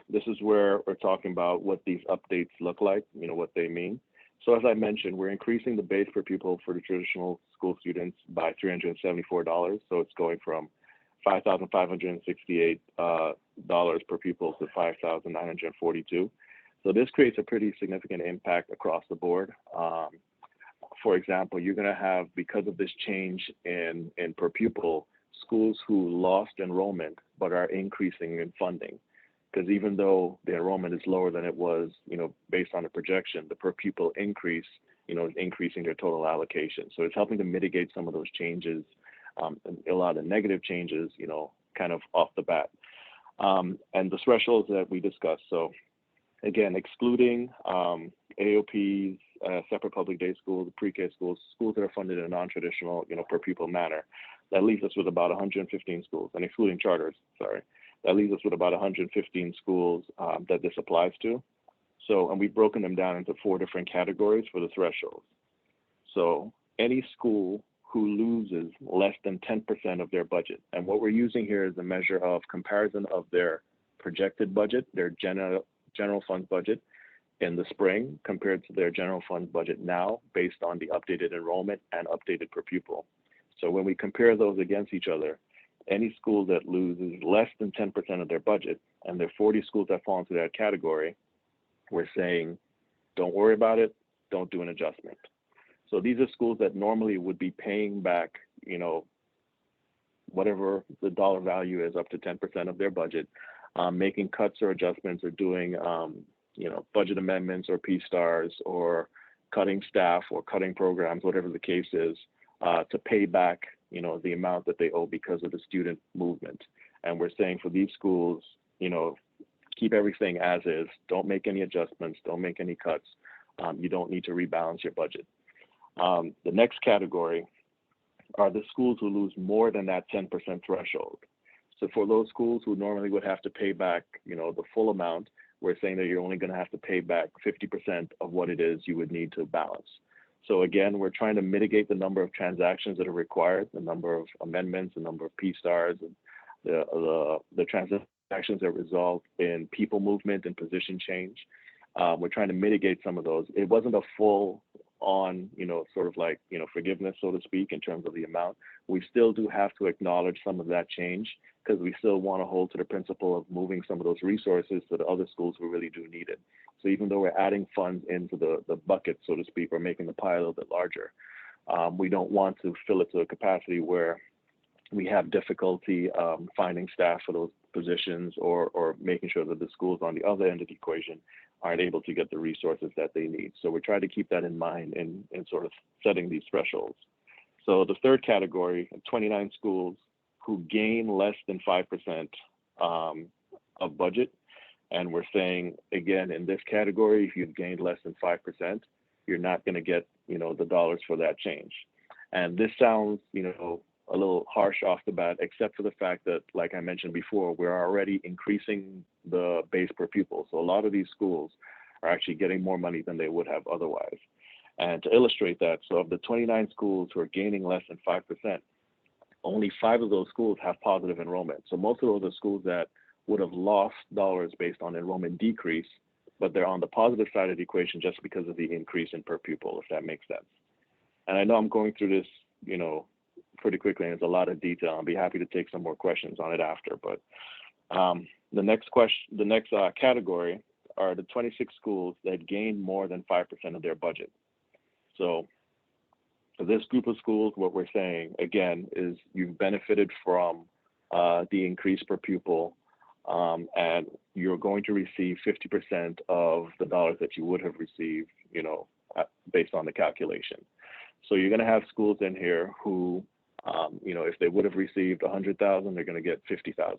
this is where we're talking about what these updates look like, what they mean. So as I mentioned, we're increasing the base per pupil for the traditional school students by $374. So it's going from $5,568 per pupil to $5,942. So this creates a pretty significant impact across the board for example, you're going to have, because of this change in per pupil, schools who lost enrollment but are increasing in funding. Because even though the enrollment is lower than it was, based on the projection, the per pupil increase, is increasing their total allocation. So it's helping to mitigate some of those changes, a lot of negative changes, kind of off the bat. And the thresholds that we discussed. So again, excluding AOPs, separate public day schools, pre-K schools, schools that are funded in a non-traditional, per pupil manner, that leaves us with about 115 schools, and excluding charters, sorry, that leaves us with about 115 schools that this applies to. So, and we've broken them down into 4 different categories for the thresholds. So any school who loses less than 10% of their budget, and what we're using here is a measure of comparison of their projected budget, their general fund budget in the spring compared to their general fund budget now, based on the updated enrollment and updated per pupil. So when we compare those against each other, any school that loses less than 10% of their budget, and there are 40 schools that fall into that category, we're saying, don't worry about it, don't do an adjustment. So these are schools that normally would be paying back, whatever the dollar value is, up to 10% of their budget, making cuts or adjustments, or doing, budget amendments or P-stars, or cutting staff or cutting programs, whatever the case is, to pay back, the amount that they owe because of the student movement. And we're saying for these schools, keep everything as is. Don't make any adjustments. Don't make any cuts. You don't need to rebalance your budget. The next category are the schools who lose more than that 10% threshold. So for those schools who normally would have to pay back, the full amount, we're saying that you're only going to have to pay back 50% of what it is you would need to balance. So again, we're trying to mitigate the number of transactions that are required, the number of amendments, the number of P-stars, and the transactions that result in people movement and position change. We're trying to mitigate some of those. It wasn't a full on, sort of like, forgiveness, so to speak, in terms of the amount. We still do have to acknowledge some of that change, because we still want to hold to the principle of moving some of those resources to the other schools who really do need it. So even though we're adding funds into the bucket, so to speak, or making the pie a little bit larger, we don't want to fill it to a capacity where we have difficulty finding staff for those positions, or making sure that the schools on the other end of the equation aren't able to get the resources that they need. So we're trying to keep that in mind in sort of setting these thresholds. So the third category, 29 schools who gain less than 5% of budget. And we're saying, again, in this category, if you've gained less than 5%, you're not going to get, the dollars for that change. And this sounds, a little harsh off the bat, except for the fact that, like I mentioned before, we're already increasing the base per pupil. So a lot of these schools are actually getting more money than they would have otherwise. And to illustrate that, so of the 29 schools who are gaining less than 5%, only 5 of those schools have positive enrollment. So most of those are schools that would have lost dollars based on enrollment decrease, but they're on the positive side of the equation just because of the increase in per pupil, if that makes sense. And I know I'm going through this, pretty quickly, and it's a lot of detail. I'll be happy to take some more questions on it after. But the next category are the 26 schools that gain more than 5% of their budget. So for this group of schools, what we're saying, again, is you've benefited from the increase per pupil, and you're going to receive 50% of the dollars that you would have received, based on the calculation. So you're going to have schools in here who, if they would have received 100,000, they're going to get 50,000.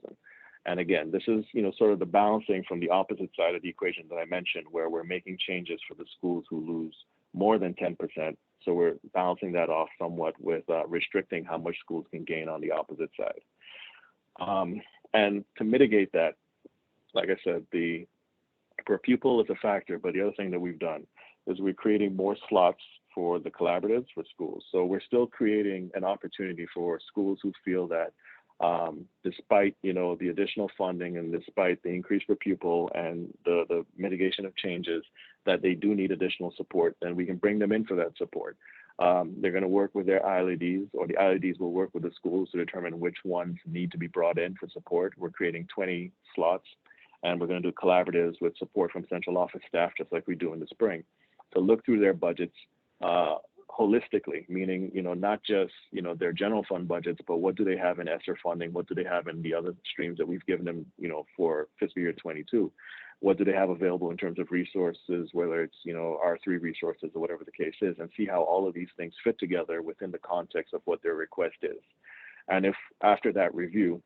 And again, this is, sort of the balancing from the opposite side of the equation that I mentioned, where we're making changes for the schools who lose more than 10%. So we're balancing that off somewhat with restricting how much schools can gain on the opposite side. And to mitigate that, like I said, the per pupil is a factor, but the other thing that we've done is we're creating more slots for the collaboratives for schools. So we're still creating an opportunity for schools who feel that despite, the additional funding and despite the increase per pupil and the mitigation of changes, that they do need additional support, and we can bring them in for that support. They're going to work with their ILEDs, or the ILEDs will work with the schools to determine which ones need to be brought in for support. We're creating 20 slots, and we're going to do collaboratives with support from central office staff, just like we do in the spring, to look through their budgets, holistically, meaning, not just, their general fund budgets, but what do they have in ESSER funding? What do they have in the other streams that we've given them, for fiscal year 22? What do they have available in terms of resources, whether it's, R3 resources or whatever the case is, and see how all of these things fit together within the context of what their request is. And if after that review,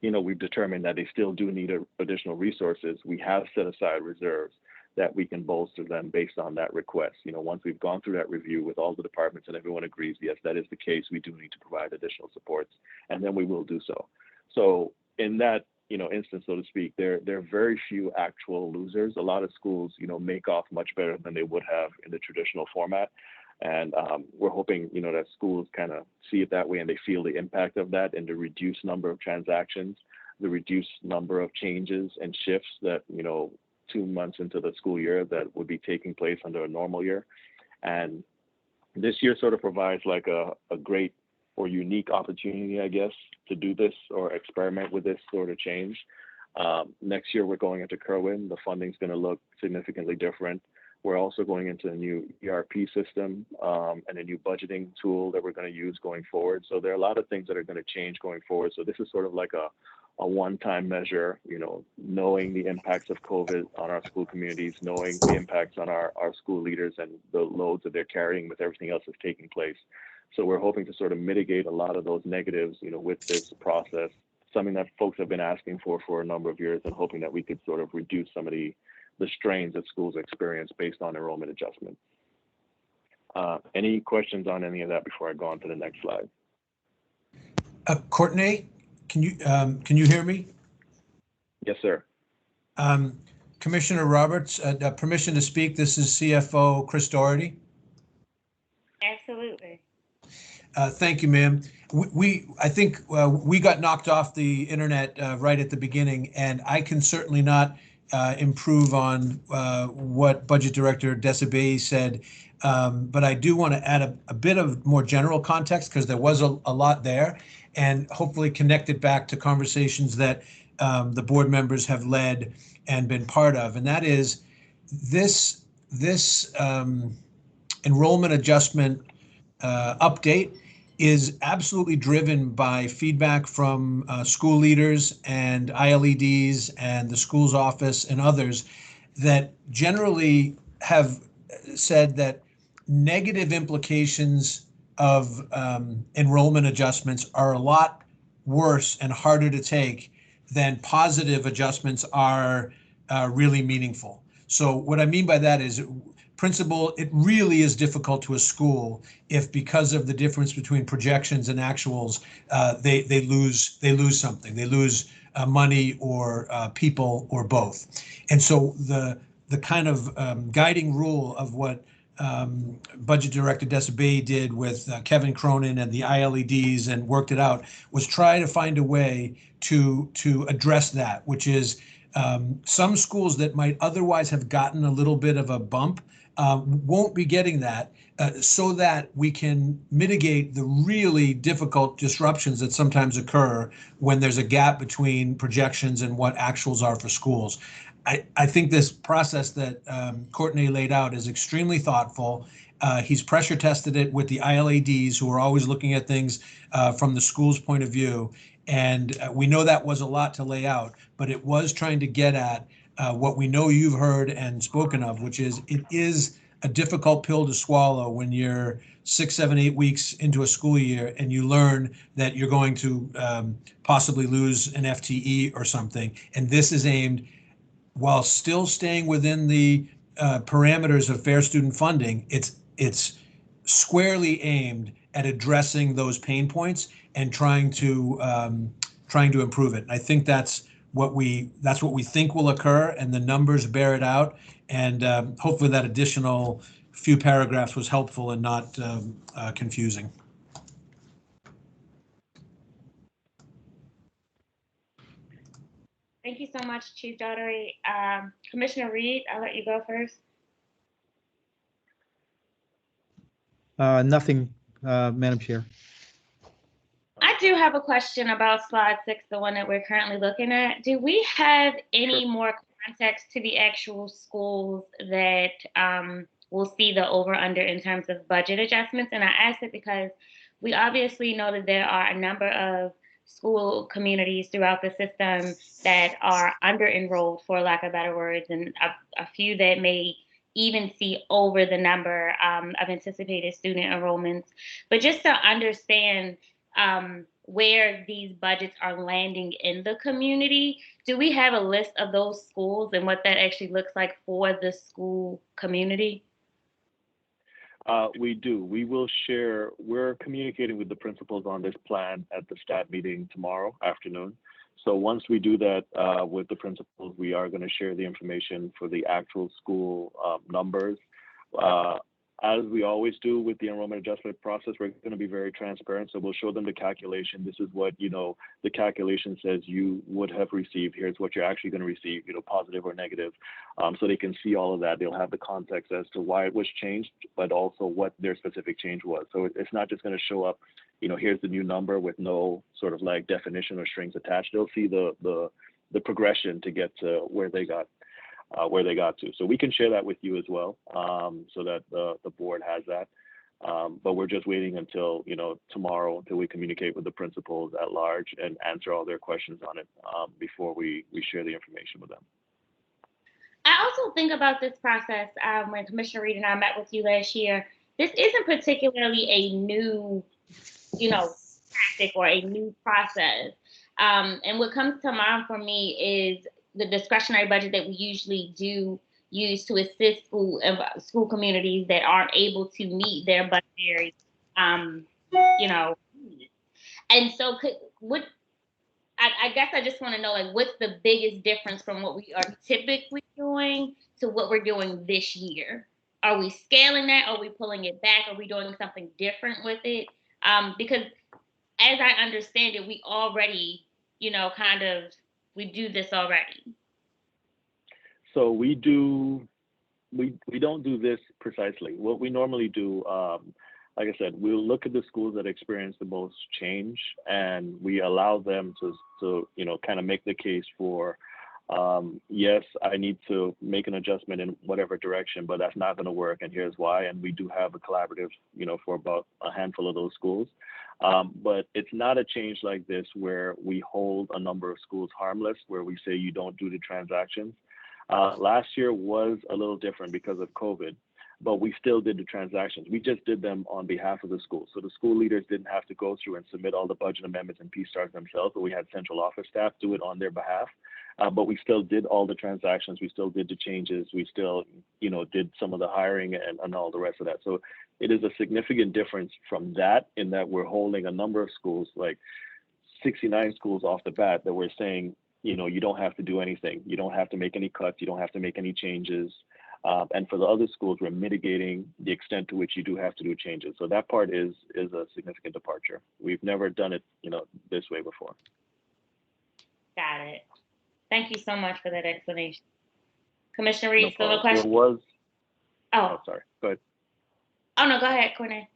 we've determined that they still do need additional resources, we have set aside reserves that we can bolster them based on that request. Once we've gone through that review with all the departments and everyone agrees, yes, that is the case, we do need to provide additional supports, and then we will do so. So in that, instance, so to speak, there are very few actual losers. A lot of schools, make off much better than they would have in the traditional format. And we're hoping, that schools kind of see it that way and they feel the impact of that and the reduced number of transactions, the reduced number of changes and shifts that, 2 months into the school year that would be taking place under a normal year. And this year sort of provides like a great or unique opportunity, I guess, to do this or experiment with this sort of change. Next year, we're going into Kerwin. The funding's going to look significantly different. We're also going into a new ERP system and a new budgeting tool that we're going to use going forward. So there are a lot of things that are going to change going forward. So this is sort of like a one-time measure, knowing the impacts of COVID on our school communities, knowing the impacts on our school leaders and the loads that they're carrying with everything else that's taking place. So we're hoping to sort of mitigate a lot of those negatives, with this process, something that folks have been asking for a number of years, and hoping that we could sort of reduce some of the strains that schools experience based on enrollment adjustment. Any questions on any of that before I go on to the next slide? Courtney, can you hear me? Yes, sir. Commissioner Roberts, permission to speak. This is CFO Chris Doherty. Absolutely. Thank you, ma'am. I think we got knocked off the internet right at the beginning, and I can certainly not improve on what Budget Director Desabey said, but I do want to add a bit of more general context because there was a lot there, and hopefully connect it back to conversations that the board members have led and been part of, and that is this enrollment adjustment update is absolutely driven by feedback from school leaders and ILEDs and the school's office and others that generally have said that negative implications of enrollment adjustments are a lot worse and harder to take than positive adjustments are really meaningful. So what I mean by that is, principal, it really is difficult to a school if, because of the difference between projections and actuals, they lose something. They lose money or people or both. And so the kind of guiding rule of what Budget Director Desabey did with Kevin Cronin and the ILEDs and worked it out was try to find a way to address that, which is some schools that might otherwise have gotten a little bit of a bump won't be getting that, so that we can mitigate the really difficult disruptions that sometimes occur when there's a gap between projections and what actuals are for schools. I think this process that Courtney laid out is extremely thoughtful. He's pressure tested it with the ILADs, who are always looking at things from the school's point of view. And we know that was a lot to lay out, but it was trying to get at what we know you've heard and spoken of, which is it is a difficult pill to swallow when you're 6, 7, 8 weeks into a school year and you learn that you're going to possibly lose an FTE or something. And this is aimed, while still staying within the parameters of fair student funding, it's squarely aimed at addressing those pain points and trying to improve it. And I think that's what we think will occur, and the numbers bear it out. And hopefully that additional few paragraphs was helpful and not confusing. Thank you so much, Chief Daugherty. Commissioner Reed, I'll let you go first. Nothing, Madam Chair. I do have a question about slide 6, the one that we're currently looking at. Do we have any more context to the actual schools that we'll see the over under in terms of budget adjustments. And I ask it because we obviously know that there are a number of school communities throughout the system that are under enrolled, for lack of better words, and a few that may even see over the number of anticipated student enrollments. But just to understand where these budgets are landing in the community, do we have a list of those schools and what that actually looks like for the school community? We do. We will share. We're communicating with the principals on this plan at the staff meeting tomorrow afternoon. So once we do that with the principals, we are going to share the information for the actual school numbers. As we always do with the enrollment adjustment process, we're going to be very transparent. So we'll show them the calculation. This is what, the calculation says you would have received. Here's what you're actually going to receive, positive or negative. So they can see all of that. They'll have the context as to why it was changed, but also what their specific change was. So it's not just going to show up, here's the new number with no sort of like definition or strings attached. They'll see the progression to get to where they got to. So we can share that with you as well, so that the board has that. But we're just waiting until, tomorrow until we communicate with the principals at large and answer all their questions on it before we share the information with them. I also think about this process when Commissioner Reed and I met with you last year. This isn't particularly a new, tactic or a new process. And what comes to mind for me is the discretionary budget that we usually do use to assist school communities that aren't able to meet their budgetary, needs. And so I guess I just want to know, like, what's the biggest difference from what we are typically doing to what we're doing this year? Are we scaling that? Are we pulling it back? Are we doing something different with it? Because as I understand it, we already, we do this already. So we don't do this precisely. What we normally do, like I said, we'll look at the schools that experience the most change, and we allow them to kind of make the case for, yes, I need to make an adjustment in whatever direction, but that's not going to work, and here's why. And we do have a collaborative, for about a handful of those schools. But it's not a change like this where we hold a number of schools harmless, where we say you don't do the transactions. Last year was a little different because of COVID, but we still did the transactions. We just did them on behalf of the school. So the school leaders didn't have to go through and submit all the budget amendments and P-stars themselves, but we had central office staff do it on their behalf. But we still did all the transactions. We still did the changes. We still, did some of the hiring and all the rest of that. So it is a significant difference from that, in that we're holding a number of schools, like 69 schools off the bat, that we're saying, you don't have to do anything. You don't have to make any cuts. You don't have to make any changes. And for the other schools, we're mitigating the extent to which you do have to do changes. So that part is a significant departure. We've never done it, this way before. Got it. Thank you so much for that explanation. Commissioner Reed, still a question? Oh, sorry. Go ahead. Oh, no, go ahead, Cornell.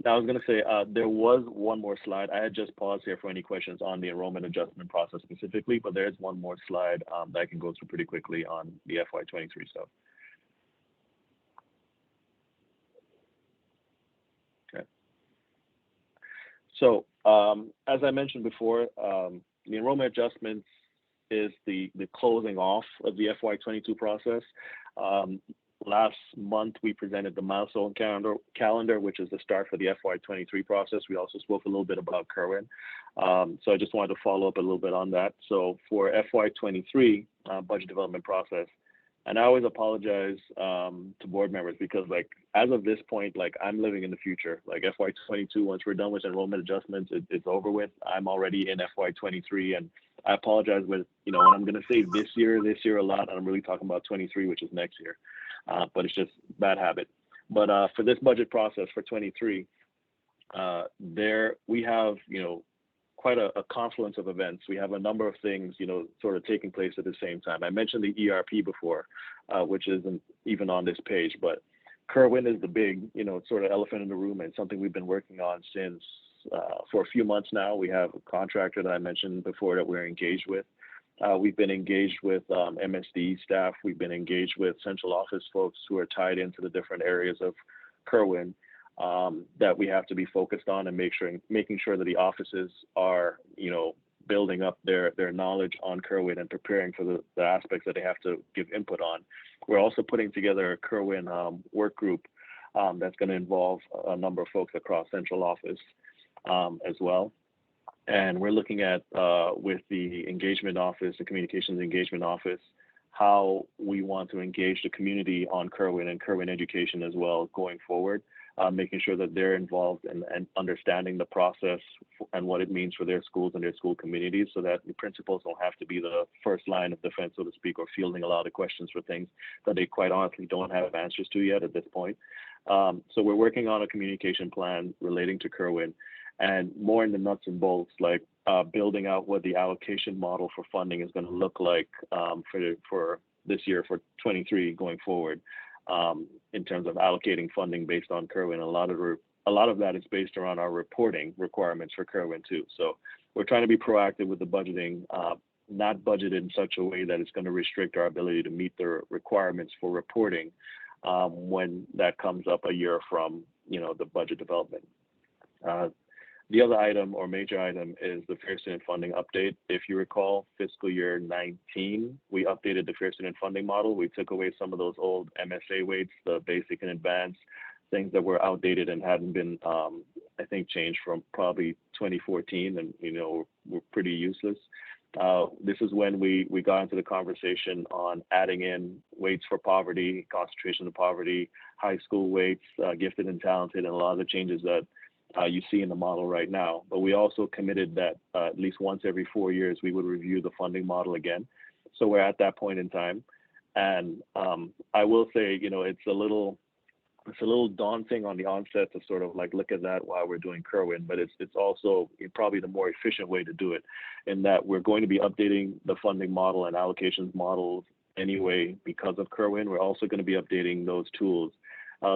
Now, I was going to say, there was one more slide. I had just paused here for any questions on the enrollment adjustment process specifically, but there is one more slide that I can go through pretty quickly on the FY23 stuff. Okay. So, as I mentioned before, the enrollment adjustments is the closing off of the FY22 process. Last month, we presented the milestone calendar, which is the start for the FY23 process. We also spoke a little bit about Kerwin. So I just wanted to follow up a little bit on that. So for FY23 budget development process, and I always apologize to board members because, like, as of this point, like, I'm living in the future. Like, FY22, once we're done with enrollment adjustments, it's over with. I'm already in FY23, and I apologize with, when I'm going to say this year a lot, and I'm really talking about 23, which is next year. But it's just bad habit. But for this budget process for 23, there we have, quite a confluence of events. We have a number of things, sort of taking place at the same time. I mentioned the ERP before, which isn't even on this page, but Kerwin is the big, sort of elephant in the room, and something we've been working on since for a few months now. We have a contractor that I mentioned before that we're engaged with. We've been engaged with MSD staff. We've been engaged with central office folks who are tied into the different areas of Kerwin that we have to be focused on, and making sure that the offices are, building up their knowledge on Kerwin and preparing for the aspects that they have to give input on. We're also putting together a Kerwin work group that's going to involve a number of folks across central office as well. And we're looking at, with the engagement office, the communications engagement office, how we want to engage the community on Kerwin and Kerwin education as well going forward, making sure that they're involved and understanding the process and what it means for their schools and their school communities, so that the principals don't have to be the first line of defense, so to speak, or fielding a lot of questions for things that they quite honestly don't have answers to yet at this point. So we're working on a communication plan relating to Kerwin, and more in the nuts and bolts, like building out what the allocation model for funding is going to look like for this year, for 23 going forward, in terms of allocating funding based on Kerwin. A lot of that is based around our reporting requirements for Kerwin too. So we're trying to be proactive with the budgeting, not budget in such a way that it's going to restrict our ability to meet the requirements for reporting when that comes up a year from the budget development. The other item or major item is the Fair Student Funding update. If you recall, fiscal year 19, we updated the Fair Student Funding model. We took away some of those old MSA weights, the basic and advanced, things that were outdated and hadn't been, I think, changed from probably 2014, and were pretty useless. This is when we got into the conversation on adding in weights for poverty, concentration of poverty, high school weights, gifted and talented, and a lot of the changes that you see in the model right now. But we also committed that at least once every 4 years, we would review the funding model again. So we're at that point in time. And I will say, it's a little daunting on the onset to sort of like look at that while we're doing Kerwin, but it's also probably the more efficient way to do it, in that we're going to be updating the funding model and allocations models anyway because of Kerwin. We're also going to be updating those tools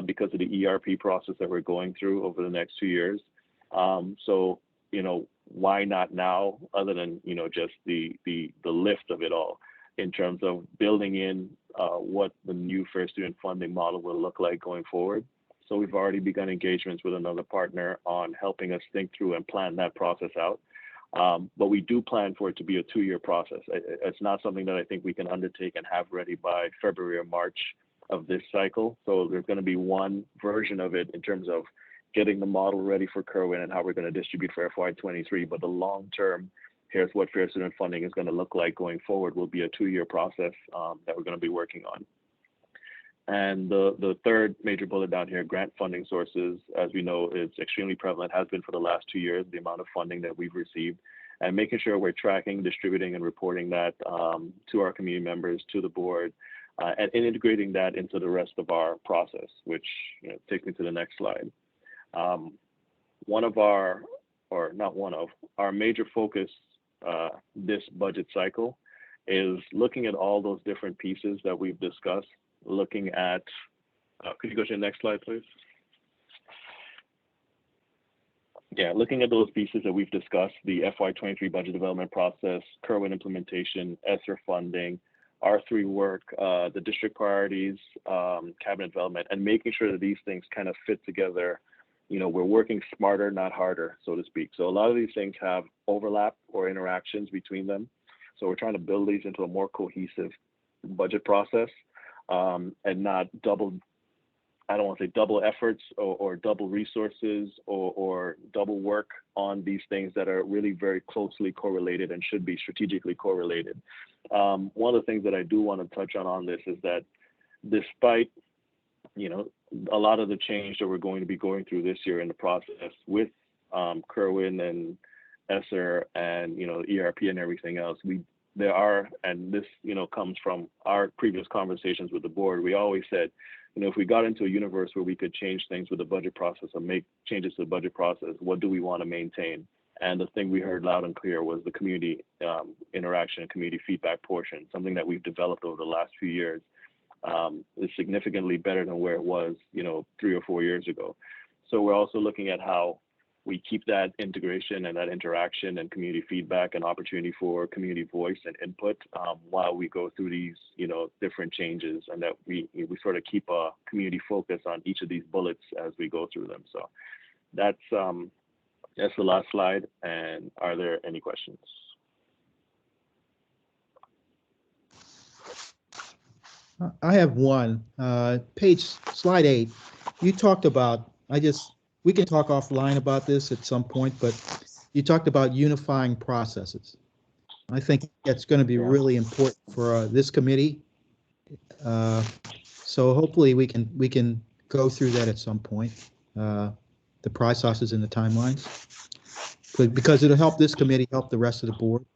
because of the ERP process that we're going through over the next 2 years. So, why not now, other than, just the lift of it all in terms of building in what the new Fair Student Funding model will look like going forward. So we've already begun engagements with another partner on helping us think through and plan that process out. But we do plan for it to be a 2-year process. It's not something that I think we can undertake and have ready by February or March of this cycle. So there's going to be one version of it in terms of getting the model ready for Kerwin and how we're going to distribute for FY23. But the long term, here's what Fair Student Funding is going to look like going forward, will be a 2-year process that we're going to be working on. And the third major bullet down here, grant funding sources, as we know, is extremely prevalent, has been for the last 2 years, the amount of funding that we've received, and making sure we're tracking, distributing, and reporting that to our community members, to the board, and integrating that into the rest of our process, which takes me to the next slide. Our major focus this budget cycle is looking at all those different pieces that we've discussed, looking at, could you go to the next slide, please? Yeah, looking at those pieces that we've discussed, the FY23 budget development process, Kerwin implementation, ESSER funding, R3 work, the district priorities, cabinet development, and making sure that these things kind of fit together. We're working smarter, not harder, so to speak. So a lot of these things have overlap or interactions between them. So we're trying to build these into a more cohesive budget process and not double, I don't want to say double efforts or double resources or double work on these things that are really very closely correlated and should be strategically correlated. One of the things that I do want to touch on this is that despite, a lot of the change that we're going to be going through this year in the process with Kerwin and ESSER and, ERP and everything else, there are, and this, comes from our previous conversations with the board, we always said, if we got into a universe where we could change things with the budget process or make changes to the budget process, what do we want to maintain? And the thing we heard loud and clear was the community interaction and community feedback portion, something that we've developed over the last few years. Is significantly better than where it was, 3 or 4 years ago. So we're also looking at how we keep that integration and that interaction and community feedback and opportunity for community voice and input while we go through these, different changes, and that we sort of keep a community focus on each of these bullets as we go through them. So that's the last slide. And are there any questions? I have one. Slide 8. You talked about, we can talk offline about this at some point, but you talked about unifying processes. I think that's going to be really important for this committee. So hopefully we can go through that at some point, the processes and the timelines, because it'll help this committee, help the rest of the board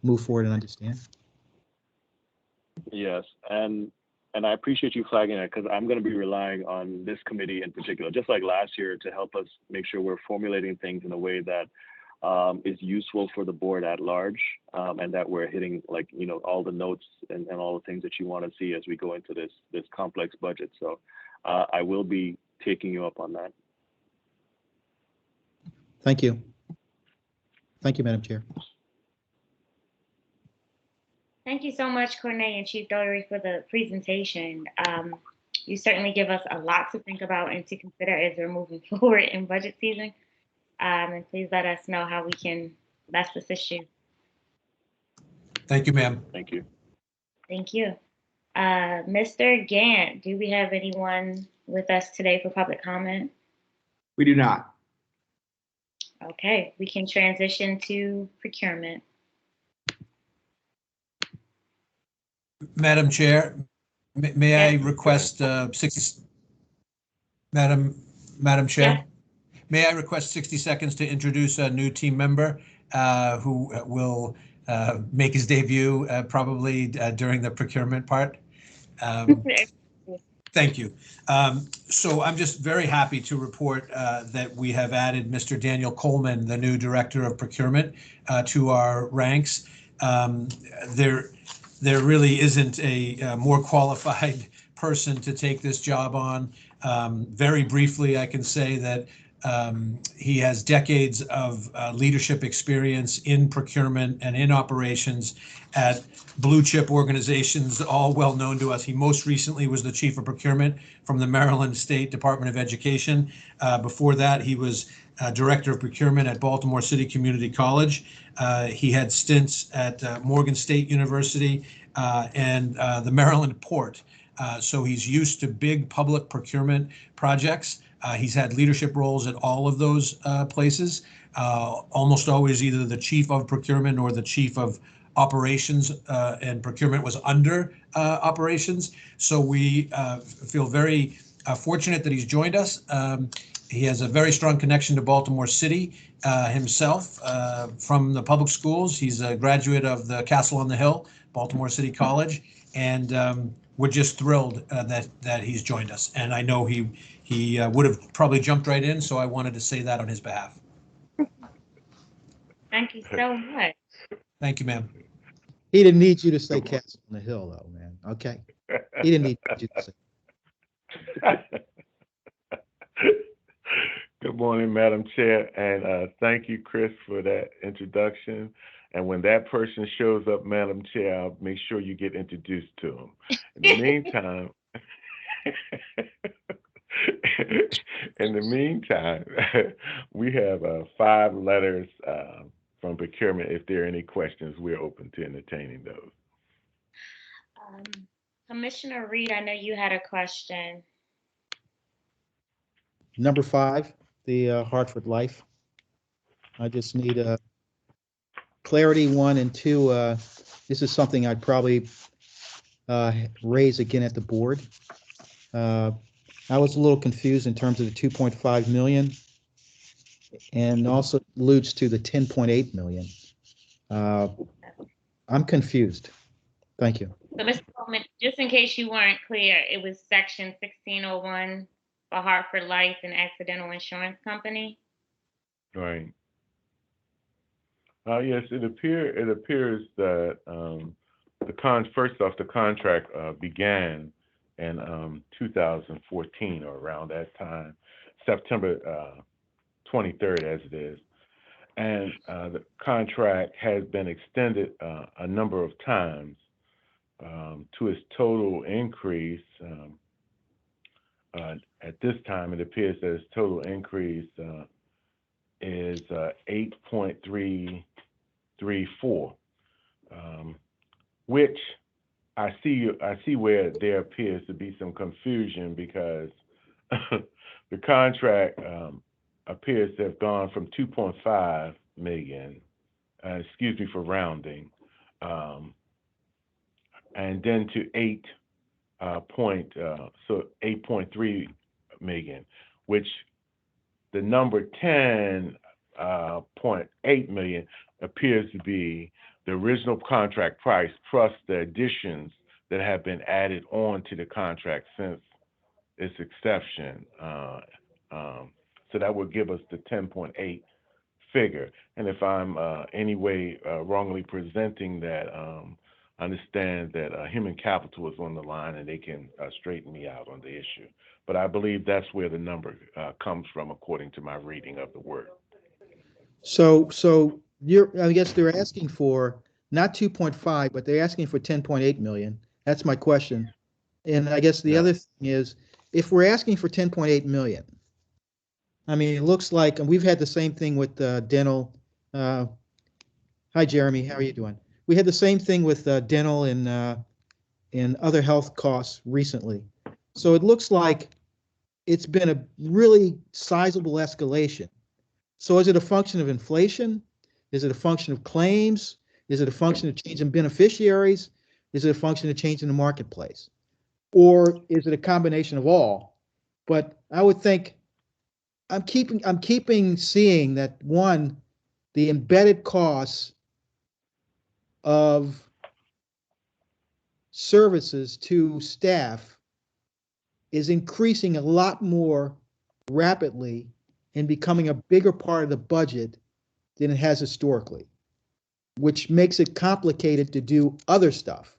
move forward and understand. Yes, and I appreciate you flagging it, because I'm going to be relying on this committee in particular, just like last year, to help us make sure we're formulating things in a way that is useful for the board at large, and that we're hitting all the notes and all the things that you want to see as we go into this complex budget. So I will be taking you up on that. Thank you. Thank you, Madam Chair. Thank you so much, Corneille and Chief Doherty, for the presentation. You certainly give us a lot to think about and to consider as we're moving forward in budget season. And please let us know how we can best assist you. Thank you, ma'am. Thank you. Thank you. Mr. Gant, do we have anyone with us today for public comment? We do not. Okay, we can transition to procurement. Madam Chair, may I request 60, Madam Chair, may I request 60 seconds to introduce a new team member who will make his debut probably during the procurement part? Thank you. So I'm just very happy to report that we have added Mr. Daniel Coleman, the new Director of Procurement, to our ranks. There really isn't a more qualified person to take this job on. Very briefly, I can say that he has decades of leadership experience in procurement and in operations at blue chip organizations, all well known to us. He most recently was the Chief of Procurement from the Maryland State Department of Education. Before that, he was Director of Procurement at Baltimore City Community College. He had stints at Morgan State University and the Maryland Port. So he's used to big public procurement projects. He's had leadership roles at all of those places, almost always either the Chief of Procurement or the Chief of Operations, and procurement was under operations. So we feel very fortunate that he's joined us. He has a very strong connection to Baltimore City himself from the public schools. He's a graduate of the Castle on the Hill, Baltimore City College, and we're just thrilled that he's joined us. And I know he would have probably jumped right in, so I wanted to say that on his behalf. Thank you so much. Thank you, ma'am. He didn't need you to say Castle on the Hill, though, man. Okay. He didn't need you to say. Good morning, Madam Chair, and thank you, Chris, for that introduction. And when that person shows up, Madam Chair, I'll make sure you get introduced to him. In the meantime, we have 5 letters from procurement. If there are any questions, we're open to entertaining those. Commissioner Reed, I know you had a question. Number 5, the Hartford Life. I just need clarity 1 and 2. This is something I'd probably raise again at the board. I was a little confused in terms of the 2.5 million, and also alludes to the 10.8 million. I'm confused. Thank you. So, Mr. Coleman, just in case you weren't clear, it was section 1601 for Hartford Life and Accidental Insurance Company. Right. Yes, it appears that first off, the contract began in 2014 or around that time, September 23rd as it is. And the contract has been extended a number of times to its total increase. At this time, it appears that its total increase is 8.334, which I see where there appears to be some confusion because the contract appears to have gone from 2.5 million, excuse me for rounding, and then to 8.3 million, which the number 10.8 million appears to be the original contract price plus the additions that have been added on to the contract since its inception. So that would give us the 10.8 figure. And if I'm any way wrongly presenting that, I understand that human capital is on the line and they can straighten me out on the issue. But I believe that's where the number comes from, according to my reading of the word. So I guess they're asking for not 2.5, but they're asking for 10.8 million. That's my question. And I guess the other thing is, if we're asking for 10.8 million, I mean, it looks like, and we've had the same thing with dental. Hi, Jeremy, how are you doing? We had the same thing with dental and other health costs recently. So it looks like it's been a really sizable escalation. So is it a function of inflation? Is it a function of claims? Is it a function of change in beneficiaries? Is it a function of change in the marketplace? Or is it a combination of all? But I would think I'm keeping seeing that, one, the embedded costs of services to staff is increasing a lot more rapidly and becoming a bigger part of the budget than it has historically, which makes it complicated to do other stuff.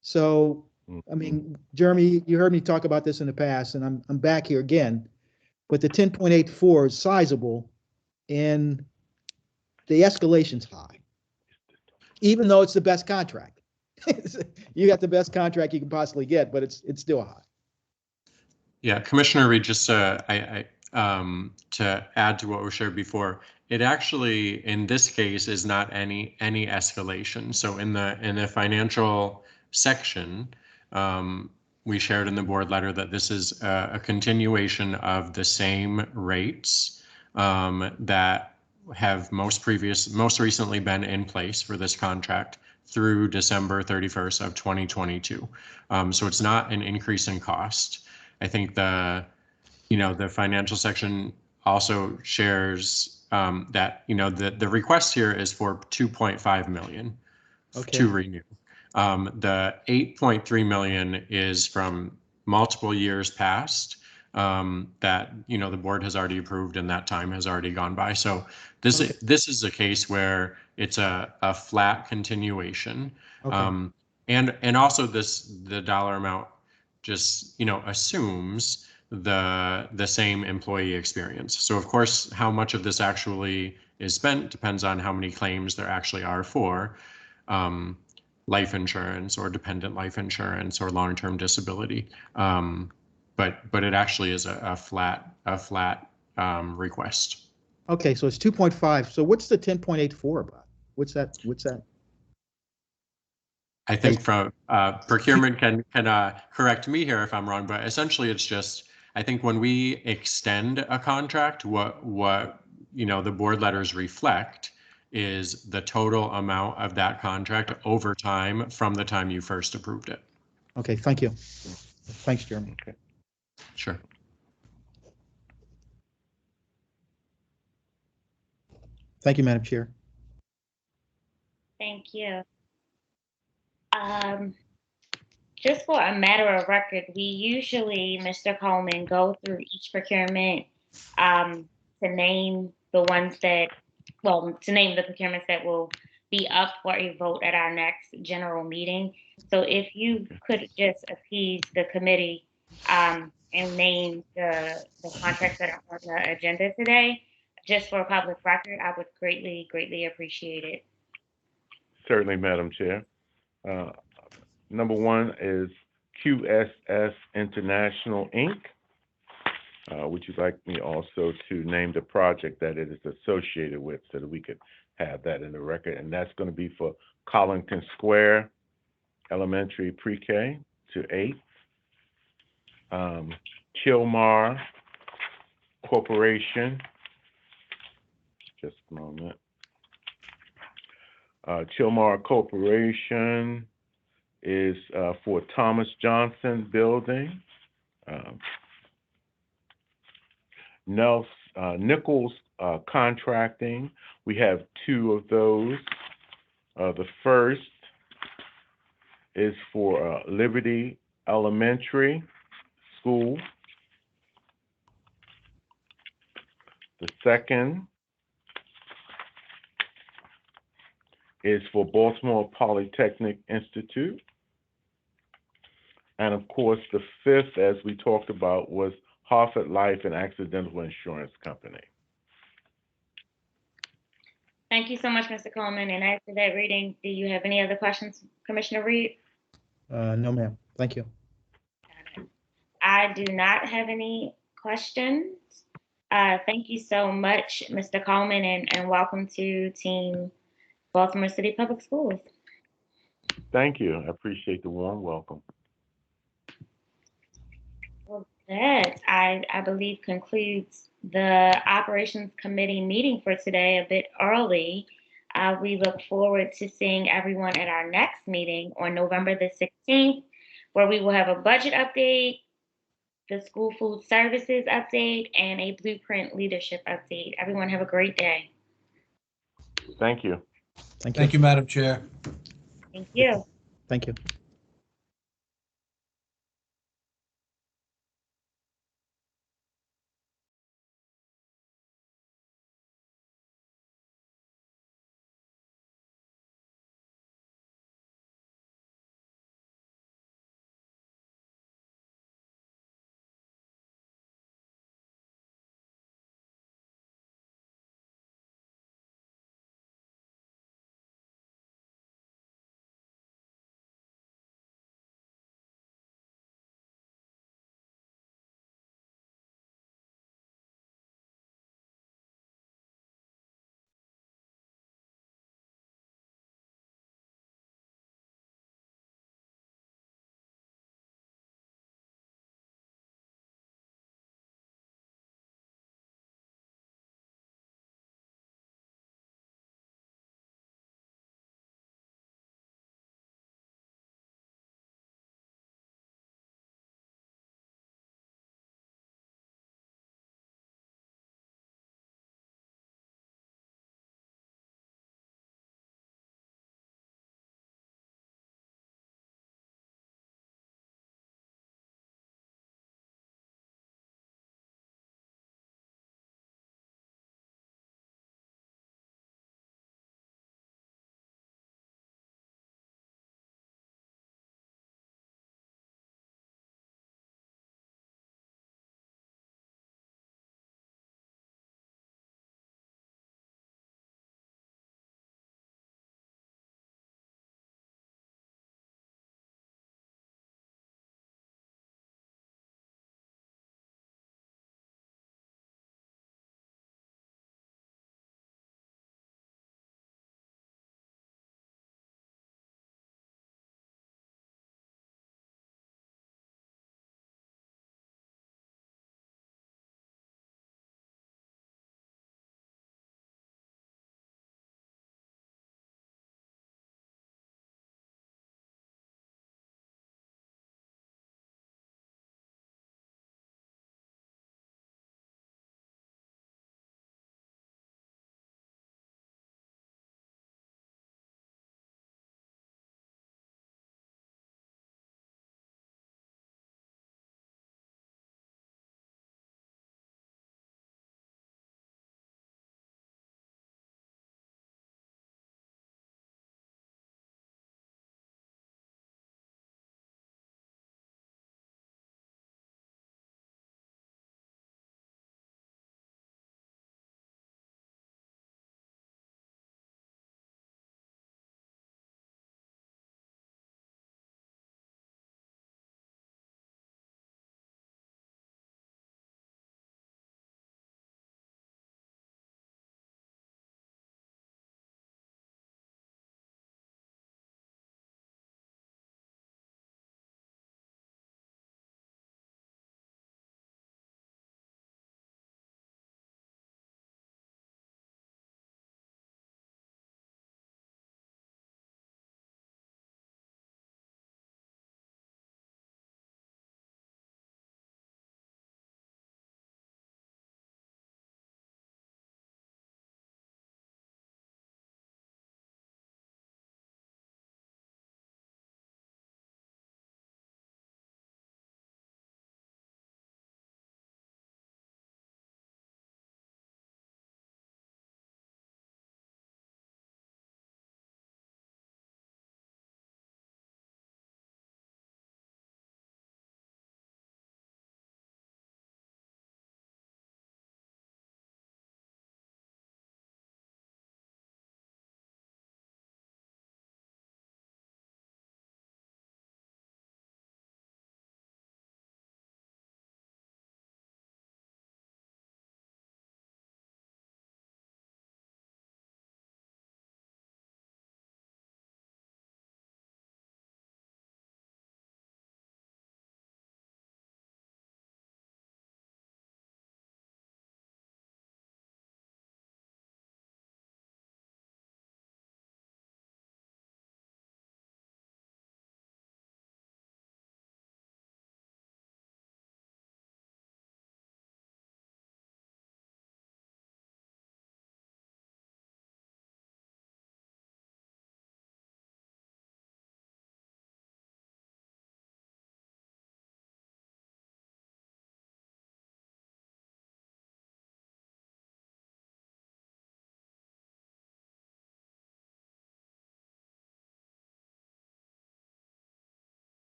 So, I mean, Jeremy, you heard me talk about this in the past, and I'm back here again, but the 10.84 is sizable and the escalation's high, even though it's the best contract. You got the best contract you can possibly get, but it's still high. Yeah, Commissioner Reed, just to add to what was shared before, it actually, in this case, is not any escalation. So in the financial section, we shared in the board letter that this is a continuation of the same rates that have most recently been in place for this contract through December 31st of 2022. So it's not an increase in cost. I think the financial section also shares that, the request here is for 2.5 million to renew. The 8.3 million is from multiple years past that, the board has already approved and that time has already gone by. So this is a case where it's a flat continuation. And also the dollar amount just, assumes the same employee experience. So of course, how much of this actually is spent depends on how many claims there actually are for life insurance or dependent life insurance or long-term disability. But it actually is a flat request. Okay, so it's 2.5. So what's the 10.84 about? What's that? I think from procurement can correct me here if I'm wrong, but essentially it's just, I think when we extend a contract, what the board letters reflect is the total amount of that contract over time from the time you first approved it. Okay, thank you. Thanks, Jeremy. Okay. Sure. Thank you, Madam Chair. Thank you. Just for a matter of record, we usually, Mr. Coleman, go through each procurement to name the ones that, to name the procurements that will be up for a vote at our next general meeting. So if you could just appease the committee and name the contracts that are on the agenda today, just for public record, I would greatly, greatly appreciate it. Certainly, Madam Chair. Number one is QSS International, Inc. Would you like me also to name the project that it is associated with so that we could have that in the record? And that's going to be for Collington Square Elementary Pre-K to 8. Chilmar Corporation. Just a moment. Chilmar Corporation is for Thomas Johnson Building. Nichols Contracting. We have 2 of those. The first is for Liberty Elementary School. The second is for Baltimore Polytechnic Institute. And of course, the fifth, as we talked about, was Hartford Life and Accidental Insurance Company. Thank you so much, Mr. Coleman. And after that reading, do you have any other questions, Commissioner Reed? No, ma'am. Thank you. I do not have any questions. Thank you so much, Mr. Coleman, and welcome to Team Baltimore City Public Schools. Thank you. I appreciate the warm welcome. Well, that, I believe, concludes the Operations Committee meeting for today a bit early. We look forward to seeing everyone at our next meeting on November the 16th, where we will have a budget update, the school food services update, and a blueprint leadership update. Everyone have a great day. Thank you. Thank you. Thank you, Madam Chair. Thank you. Thank you.